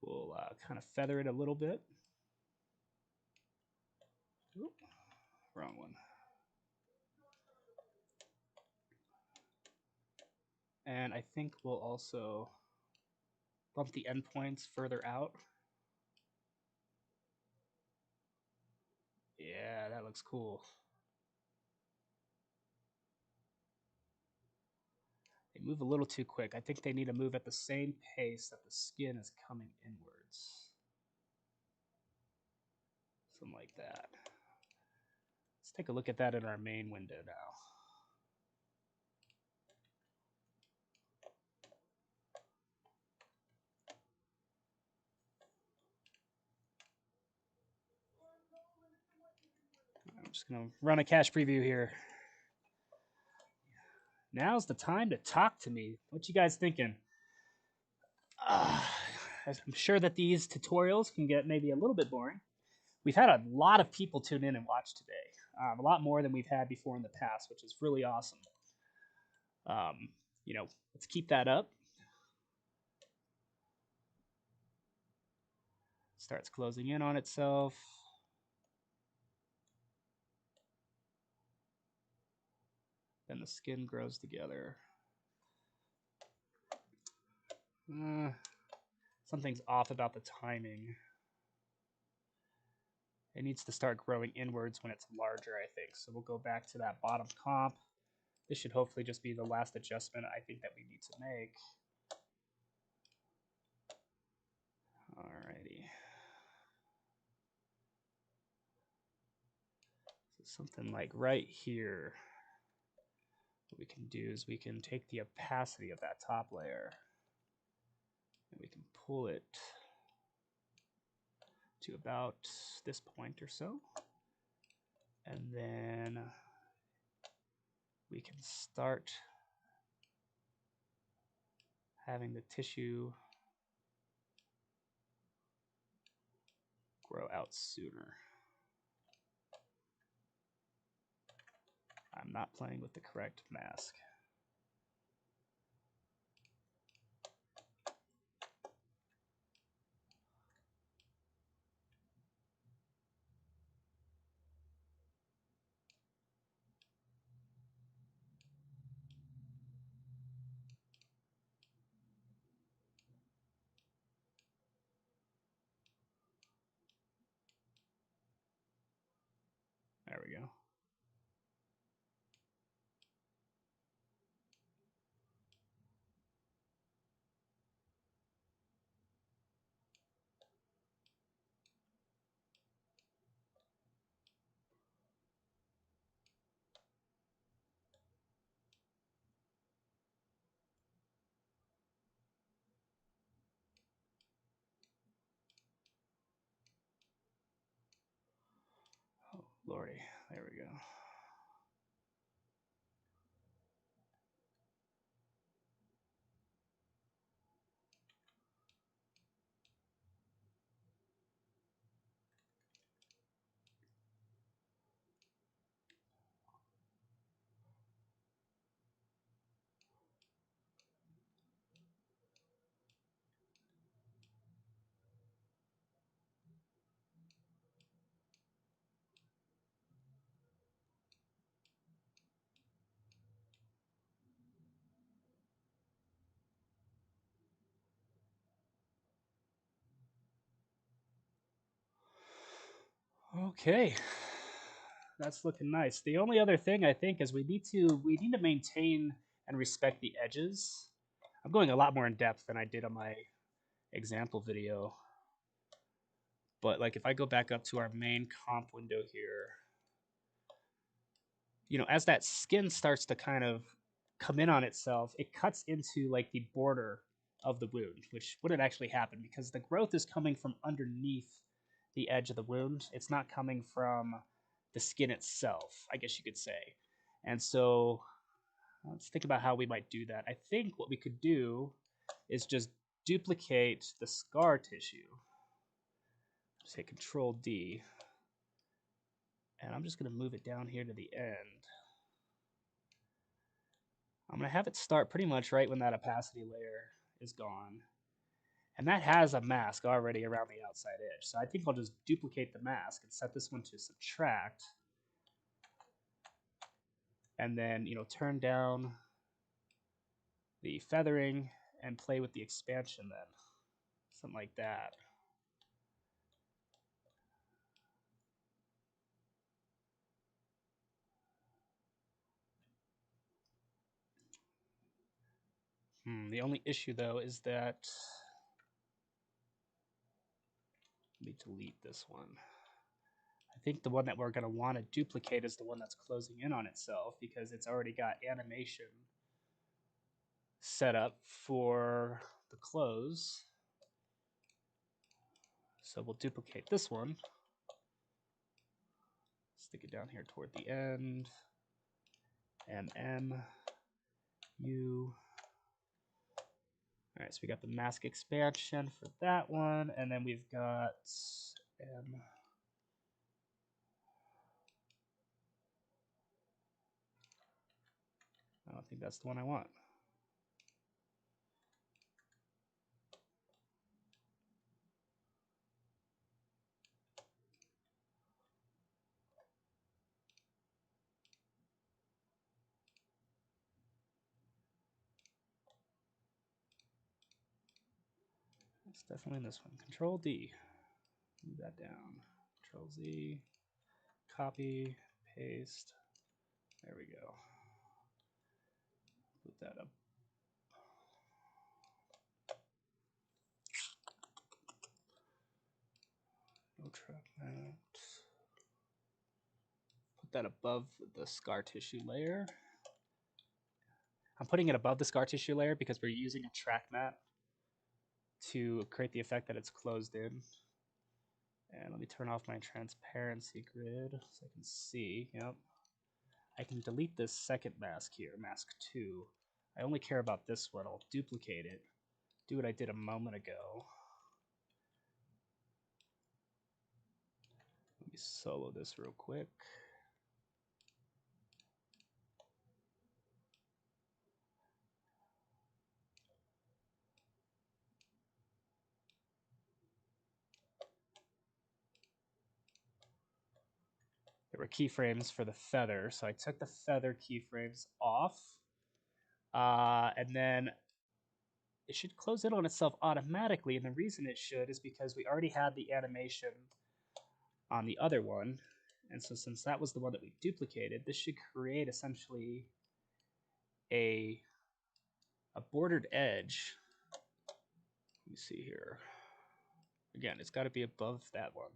Speaker 1: We'll kind of feather it a little bit. Oop, wrong one. And I think we'll also bump the endpoints further out. Yeah, that looks cool. They move a little too quick. I think they need to move at the same pace that the skin is coming inwards. Something like that. Let's take a look at that in our main window now. I'm just going to run a cache preview here. Now's the time to talk to me. What you guys thinking? I'm sure that these tutorials can get maybe a little bit boring. We've had a lot of people tune in and watch today. A lot more than we've had before in the past, which is really awesome. You know, let's keep that up. Starts closing in on itself. Then the skin grows together. Something's off about the timing. It needs to start growing inwards when it's larger, I think. So we'll go back to that bottom comp. This should hopefully just be the last adjustment I think that we need to make. Alrighty. So something like right here. What we can do is we can take the opacity of that top layer and we can pull it to about this point or so. And then we can start having the tissue grow out sooner. I'm not playing with the correct mask. There we go. Oh, Lordy. There we go. Okay, that's looking nice. The only other thing I think is we need to maintain and respect the edges. I'm going a lot more in depth than I did on my example video. But like if I go back up to our main comp window here, you know, as that skin starts to kind of come in on itself, it cuts into like the border of the wound, which wouldn't actually happen because the growth is coming from underneath the edge of the wound. It's not coming from the skin itself, I guess you could say. And so let's think about how we might do that. I think what we could do is just duplicate the scar tissue. Just hit Control D. And I'm just going to move it down here to the end. I'm going to have it start pretty much right when that opacity layer is gone. And that has a mask already around the outside edge. So I think I'll just duplicate the mask and set this one to subtract. And then, you know, turn down the feathering and play with the expansion then. Something like that. The only issue though is that, let me delete this one. I think the one that we're going to want to duplicate is the one that's closing in on itself because it's already got animation set up for the close. So we'll duplicate this one. Stick it down here toward the end. M, U. All right, so we got the mask expansion for that one, and then we've got M. I don't think that's the one I want. It's definitely in this one. Control D. Move that down. Control Z. Copy. Paste. There we go. Put that up. No track mount. Put that above the scar tissue layer. I'm putting it above the scar tissue layer because we're using a track mat to create the effect that it's closed in. And let me turn off my transparency grid so I can see. Yep. I can delete this second mask here, mask 2. I only care about this one. I'll duplicate it. Do what I did a moment ago. Let me solo this real quick. There were keyframes for the feather, so I took the feather keyframes off. And then it should close in on itself automatically, and the reason it should is because we already had the animation on the other one, And so since that was the one that we duplicated, this should create essentially a bordered edge. Let me see here. Again, it's got to be above that one.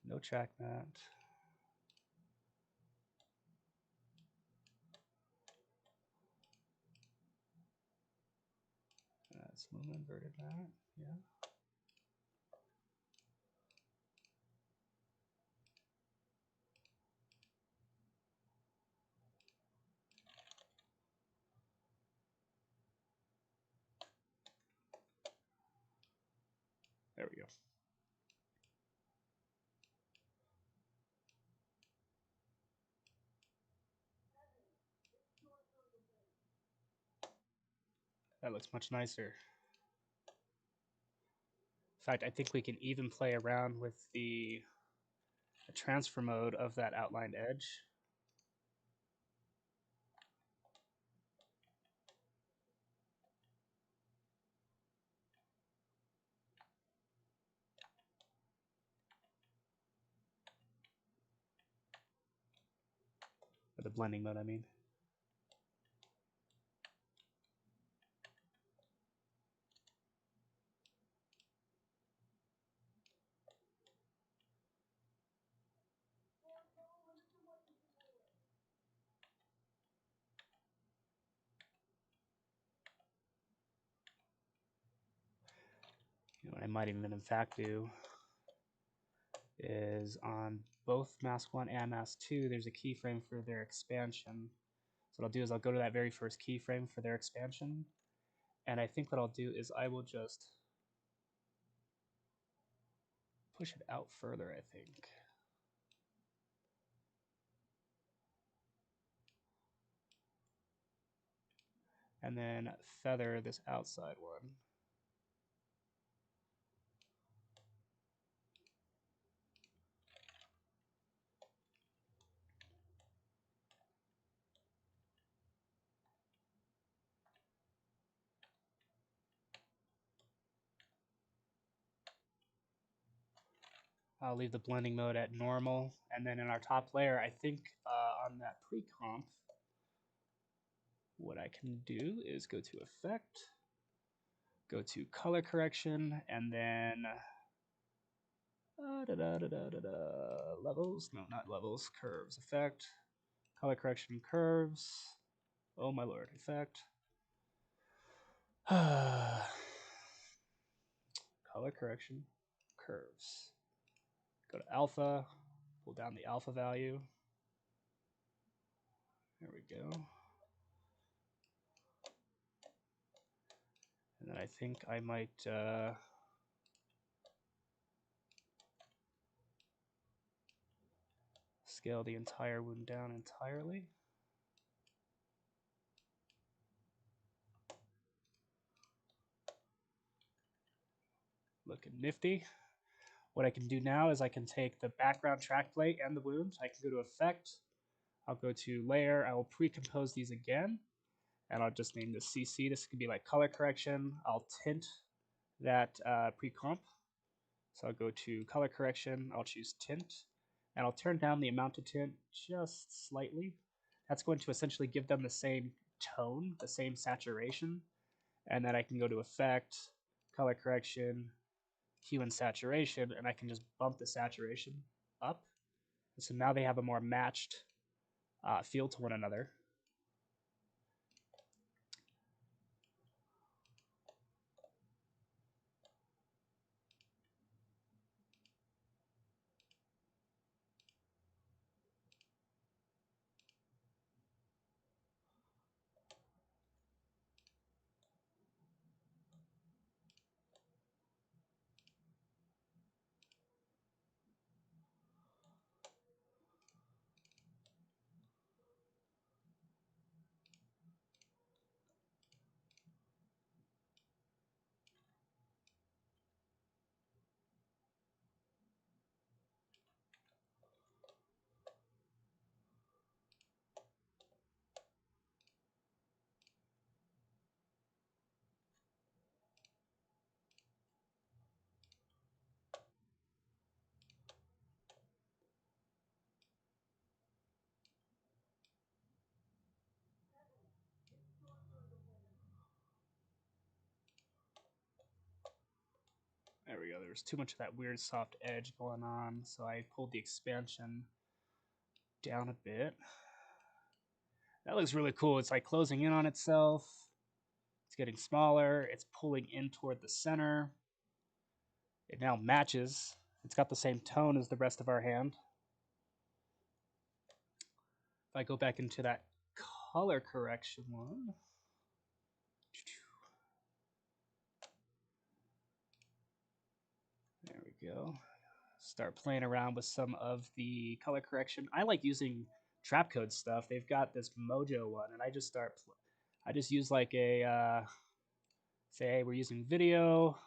Speaker 1: No track mat. That's a little inverted mat, yeah. There we go. That looks much nicer. In fact, I think we can even play around with the transfer mode of that outlined edge. Or the blending mode, I mean. What I might even in fact do is on both Mask 1 and Mask 2, there's a keyframe for their expansion. So what I'll do is I'll go to that very first keyframe for their expansion. And I think what I'll do is I will just push it out further, I think. And then feather this outside one. I'll leave the blending mode at normal. And then in our top layer, I think on that pre-comp, what I can do is go to Effect, go to Color Correction, and then levels, no, not levels, curves, Effect, Color Correction, curves. Oh my lord, Effect. Color Correction, curves. Go to Alpha, pull down the alpha value. There we go. And then I think I might scale the entire wound down entirely. Looking nifty. What I can do now is I can take the background track plate and the wound. I can go to Effect. I'll go to Layer. I will pre-compose these again. And I'll just name this CC. This could be like color correction. I'll tint that pre-comp. So I'll go to color correction. I'll choose tint. And I'll turn down the amount of tint just slightly. That's going to essentially give them the same tone, the same saturation. And then I can go to Effect, color correction, hue and saturation, and I can just bump the saturation up. And so now they have a more matched feel to one another. we go. There was too much of that weird soft edge going on, so I pulled the expansion down a bit. That looks really cool. It's like closing in on itself. It's getting smaller. It's pulling in toward the center. It now matches. It's got the same tone as the rest of our hand. If I go back into that color correction one, there we go. Start playing around with some of the color correction. I like using Trapcode stuff. They've got this Mojo one, and I just use like a say, hey, we're using video.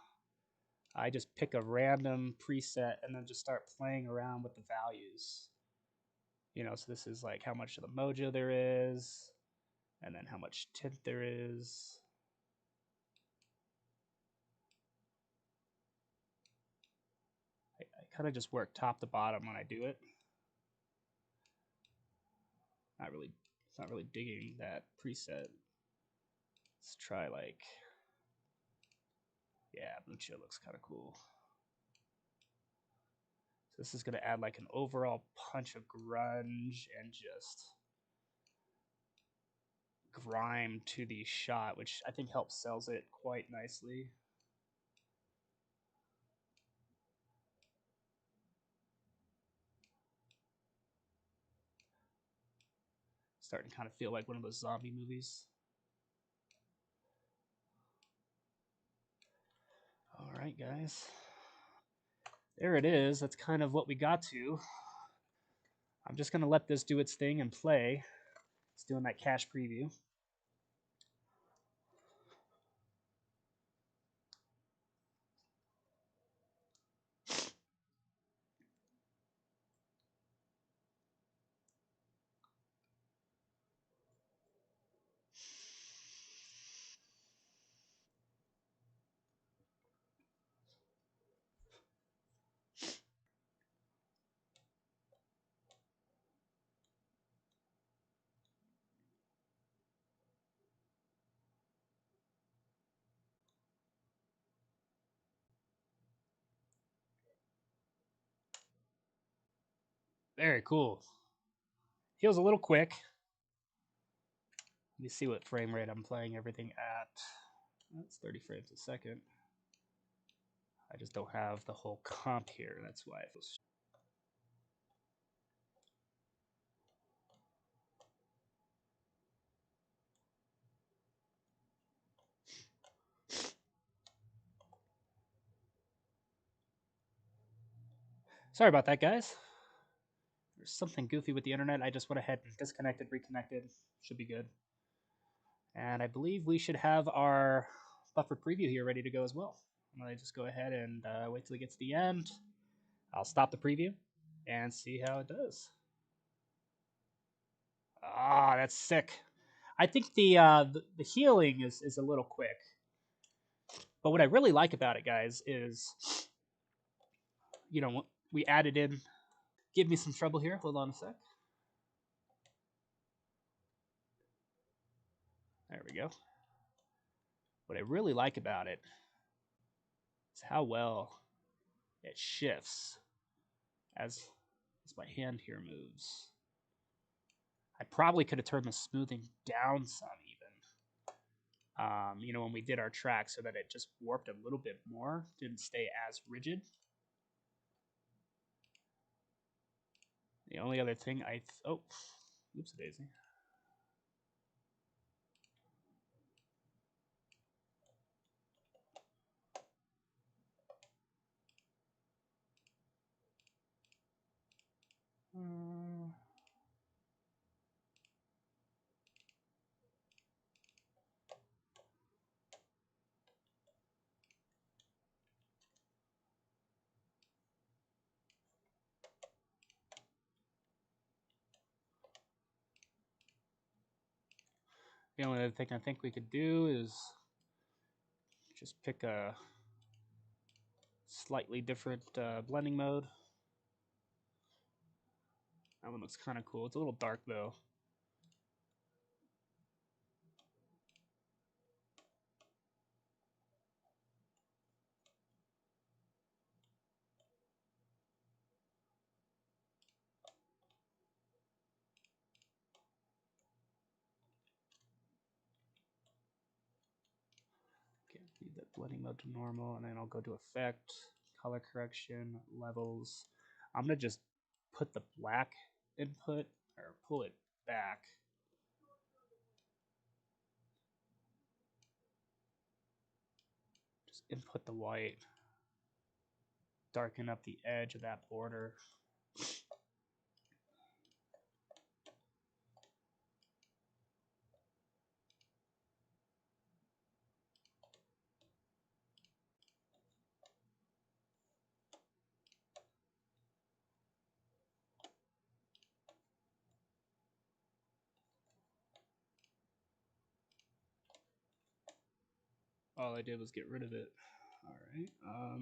Speaker 1: I just pick a random preset and then just start playing around with the values. You know, so this is like how much of the Mojo there is, and then how much tint there is. I kind of just work top to bottom when I do it. It's not really digging that preset. Let's try like, yeah, Mocha looks kind of cool. So this is going to add like an overall punch of grunge and just grime to the shot, which I think helps sells it quite nicely. Starting to kind of feel like one of those zombie movies. All right, guys. There it is. That's kind of what we got to. I'm just going to let this do its thing and play. It's doing that cache preview. Very cool. Feels a little quick. Let me see what frame rate I'm playing everything at. That's 30 frames a second. I just don't have the whole comp here. That's why it feels. Sorry about that, guys. There's something goofy with the internet. I just went ahead and disconnected, reconnected. Should be good. And I believe we should have our buffer preview here ready to go as well. I'm going to just go ahead and wait till it gets to the end. I'll stop the preview and see how it does. Ah, that's sick. I think the healing is a little quick. But what I really like about it, guys, is, you know, we added in. Give me some trouble here. Hold on a sec. There we go. What I really like about it is how well it shifts as my hand here moves. I probably could have turned the smoothing down some even. You know, when we did our track so that it just warped a little bit more, didn't stay as rigid. The only other thing oh, oops a daisy. The only other thing I think we could do is just pick a slightly different blending mode. That one looks kind of cool. It's a little dark though. Leave that blending mode to normal, and then I'll go to effect, color correction, levels. I'm gonna just put the black input, or pull it back. Just input the white, darken up the edge of that border. All I did was get rid of it. All right. Uh,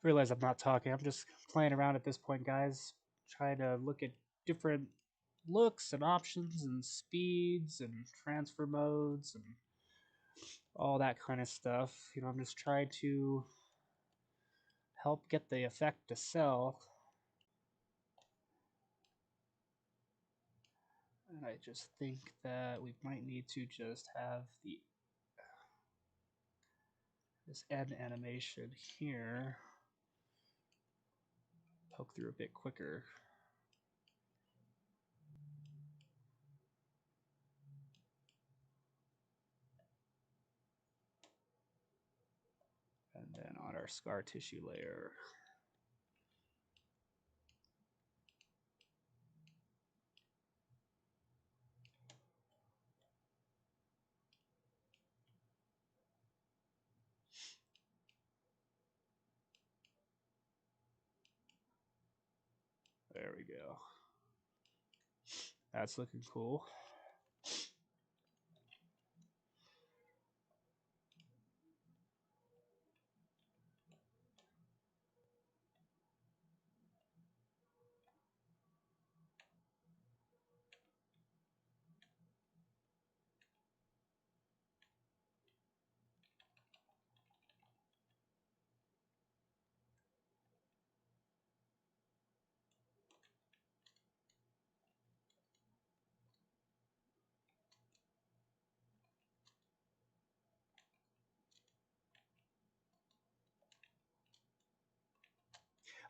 Speaker 1: realize I'm not talking. I'm just playing around at this point, guys. Trying to look at different looks and options and speeds and transfer modes and all that kind of stuff. You know, I'm just trying to help get the effect to sell. And I just think that we might need to just have this end animation here poke through a bit quicker. And then on our scar tissue layer, there we go. That's looking cool.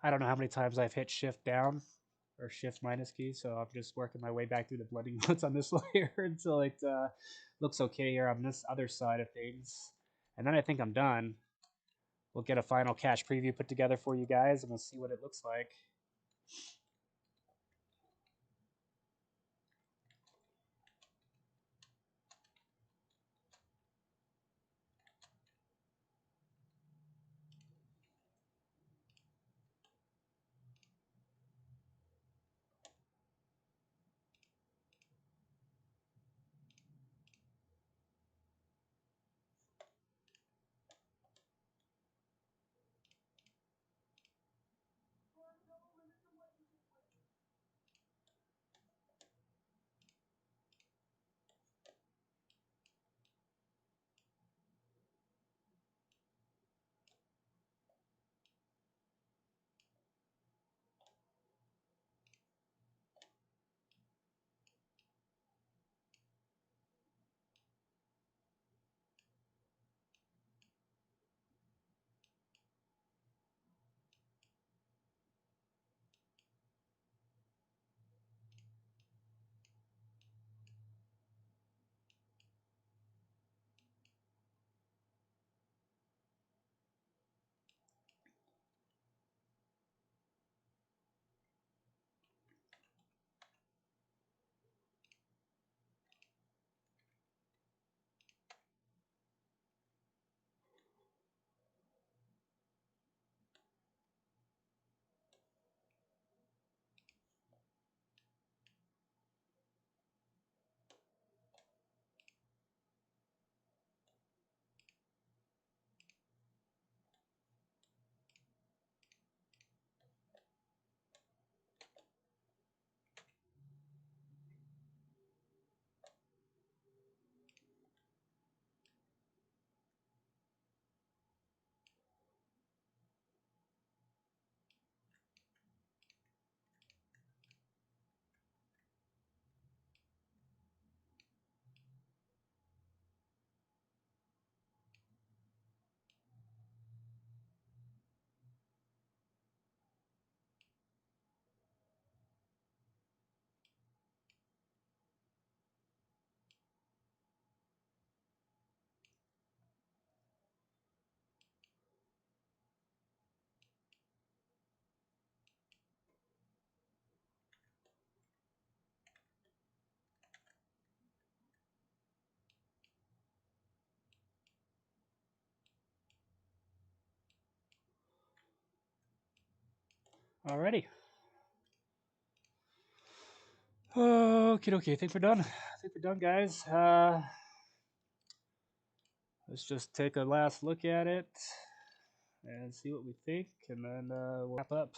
Speaker 1: I don't know how many times I've hit shift down or shift minus key, so I'm just working my way back through the blending modes on this layer until it looks okay here on this other side of things. And then I think I'm done. We'll get a final cache preview put together for you guys, and we'll see what it looks like. Alrighty. Okay, I think we're done. Guys. Let's just take a last look at it and see what we think, and then we'll wrap up.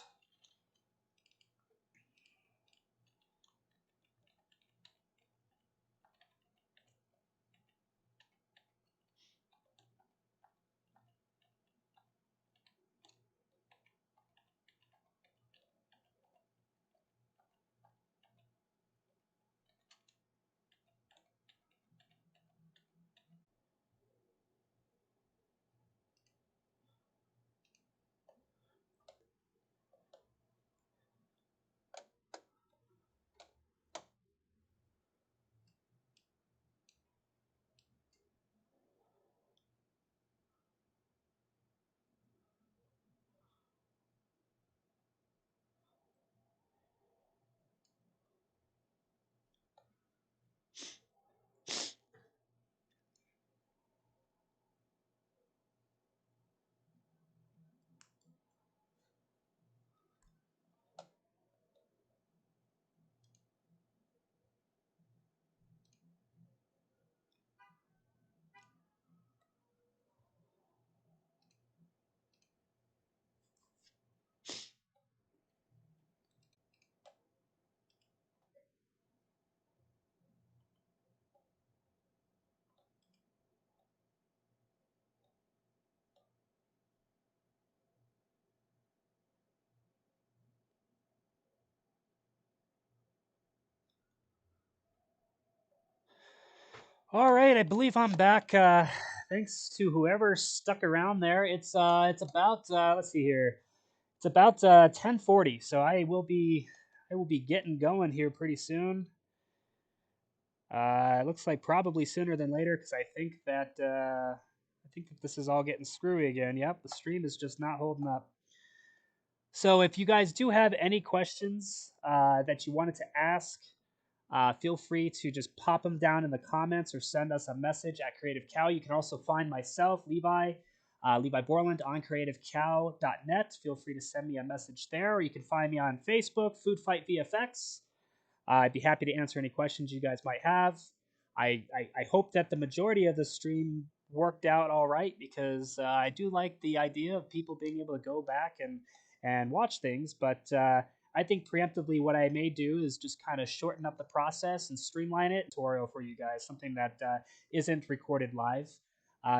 Speaker 1: All right, I believe I'm back. Thanks to whoever stuck around there. It's about let's see here. It's about 10:40, so I will be getting going here pretty soon. It looks like probably sooner than later because I think that this is all getting screwy again. Yep, the stream is just not holding up. So if you guys do have any questions that you wanted to ask, feel free to just pop them down in the comments or send us a message at Creative Cow. You can also find myself, Levi Borland, on creativecow.net. Feel free to send me a message there, or you can find me on Facebook, Food Fight VFX. I'd be happy to answer any questions you guys might have. I hope that the majority of the stream worked out all right because I do like the idea of people being able to go back and watch things. But I think preemptively, what I may do is just kind of shorten up the process and streamline it. Tutorial for you guys, something that isn't recorded live.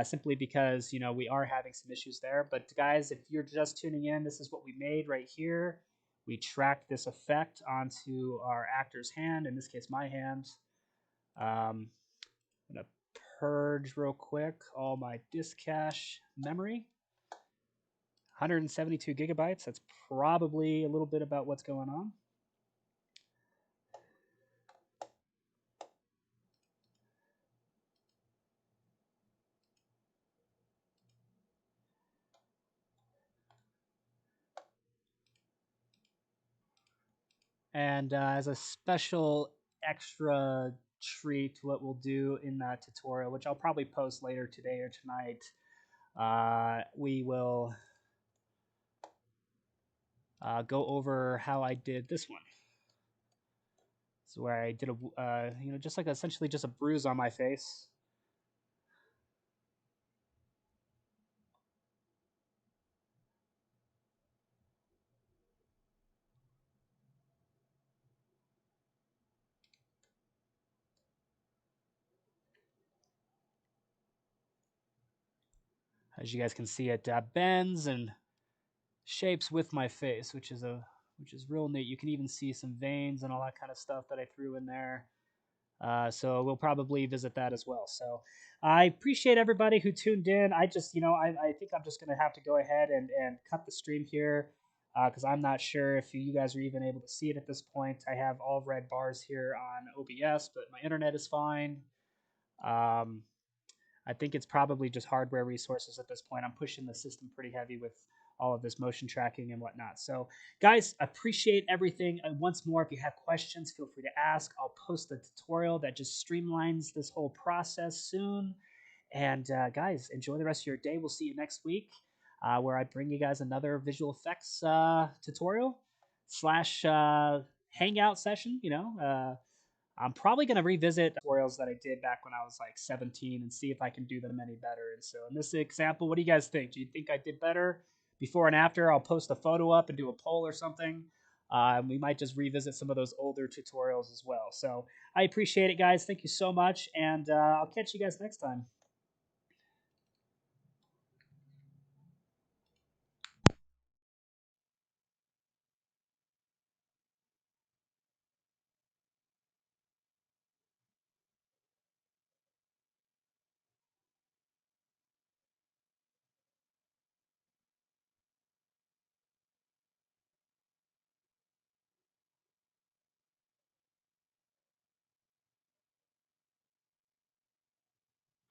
Speaker 1: Simply because we are having some issues there. But guys, if you're just tuning in, this is what we made right here. We tracked this effect onto our actor's hand, in this case, my hand. I'm going to purge real quick all my disk cache memory. 172 gigabytes. That's probably a little bit about what's going on. And as a special extra treat, what we'll do in that tutorial, which I'll probably post later today or tonight, we will go over how I did this one. So where I did a, just like essentially just a bruise on my face. As you guys can see, it bends and shapes with my face, which is real neat. You can even see some veins and all that kind of stuff that I threw in there. So we'll probably visit that as well. So I appreciate everybody who tuned in. I just, I think I'm just going to have to go ahead and cut the stream here because I'm not sure if you guys are even able to see it at this point. I have all red bars here on OBS, but my internet is fine. I think it's probably just hardware resources at this point. I'm pushing the system pretty heavy with all of this motion tracking and whatnot. So, guys, appreciate everything. And once more, if you have questions, feel free to ask. I'll post a tutorial that just streamlines this whole process soon. And guys, enjoy the rest of your day. We'll see you next week where I bring you guys another visual effects tutorial. slash hangout session. I'm probably going to revisit tutorials that I did back when I was like 17 and see if I can do them any better. And so in this example, what do you guys think? Do you think I did better before and after? I'll post a photo up and do a poll or something. We might just revisit some of those older tutorials as well. So I appreciate it, guys. Thank you so much. And I'll catch you guys next time.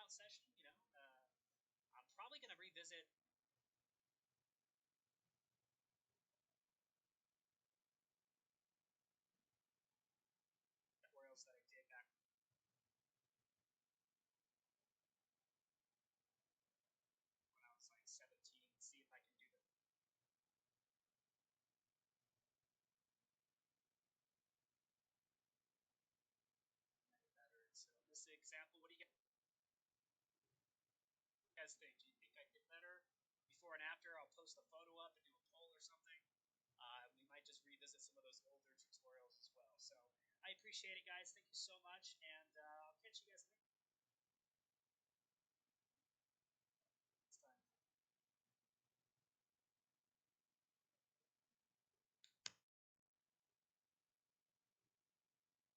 Speaker 1: Session, I'm probably going to revisit tutorials that I did back when I was like 17 and see if I can do them any better. So in this example, what do you guys think? Do you think I did better before and after? I'll post a photo up and do a poll or something. We might just revisit some of those older tutorials as well. So I appreciate it, guys. Thank you so much, and I'll catch you guys next.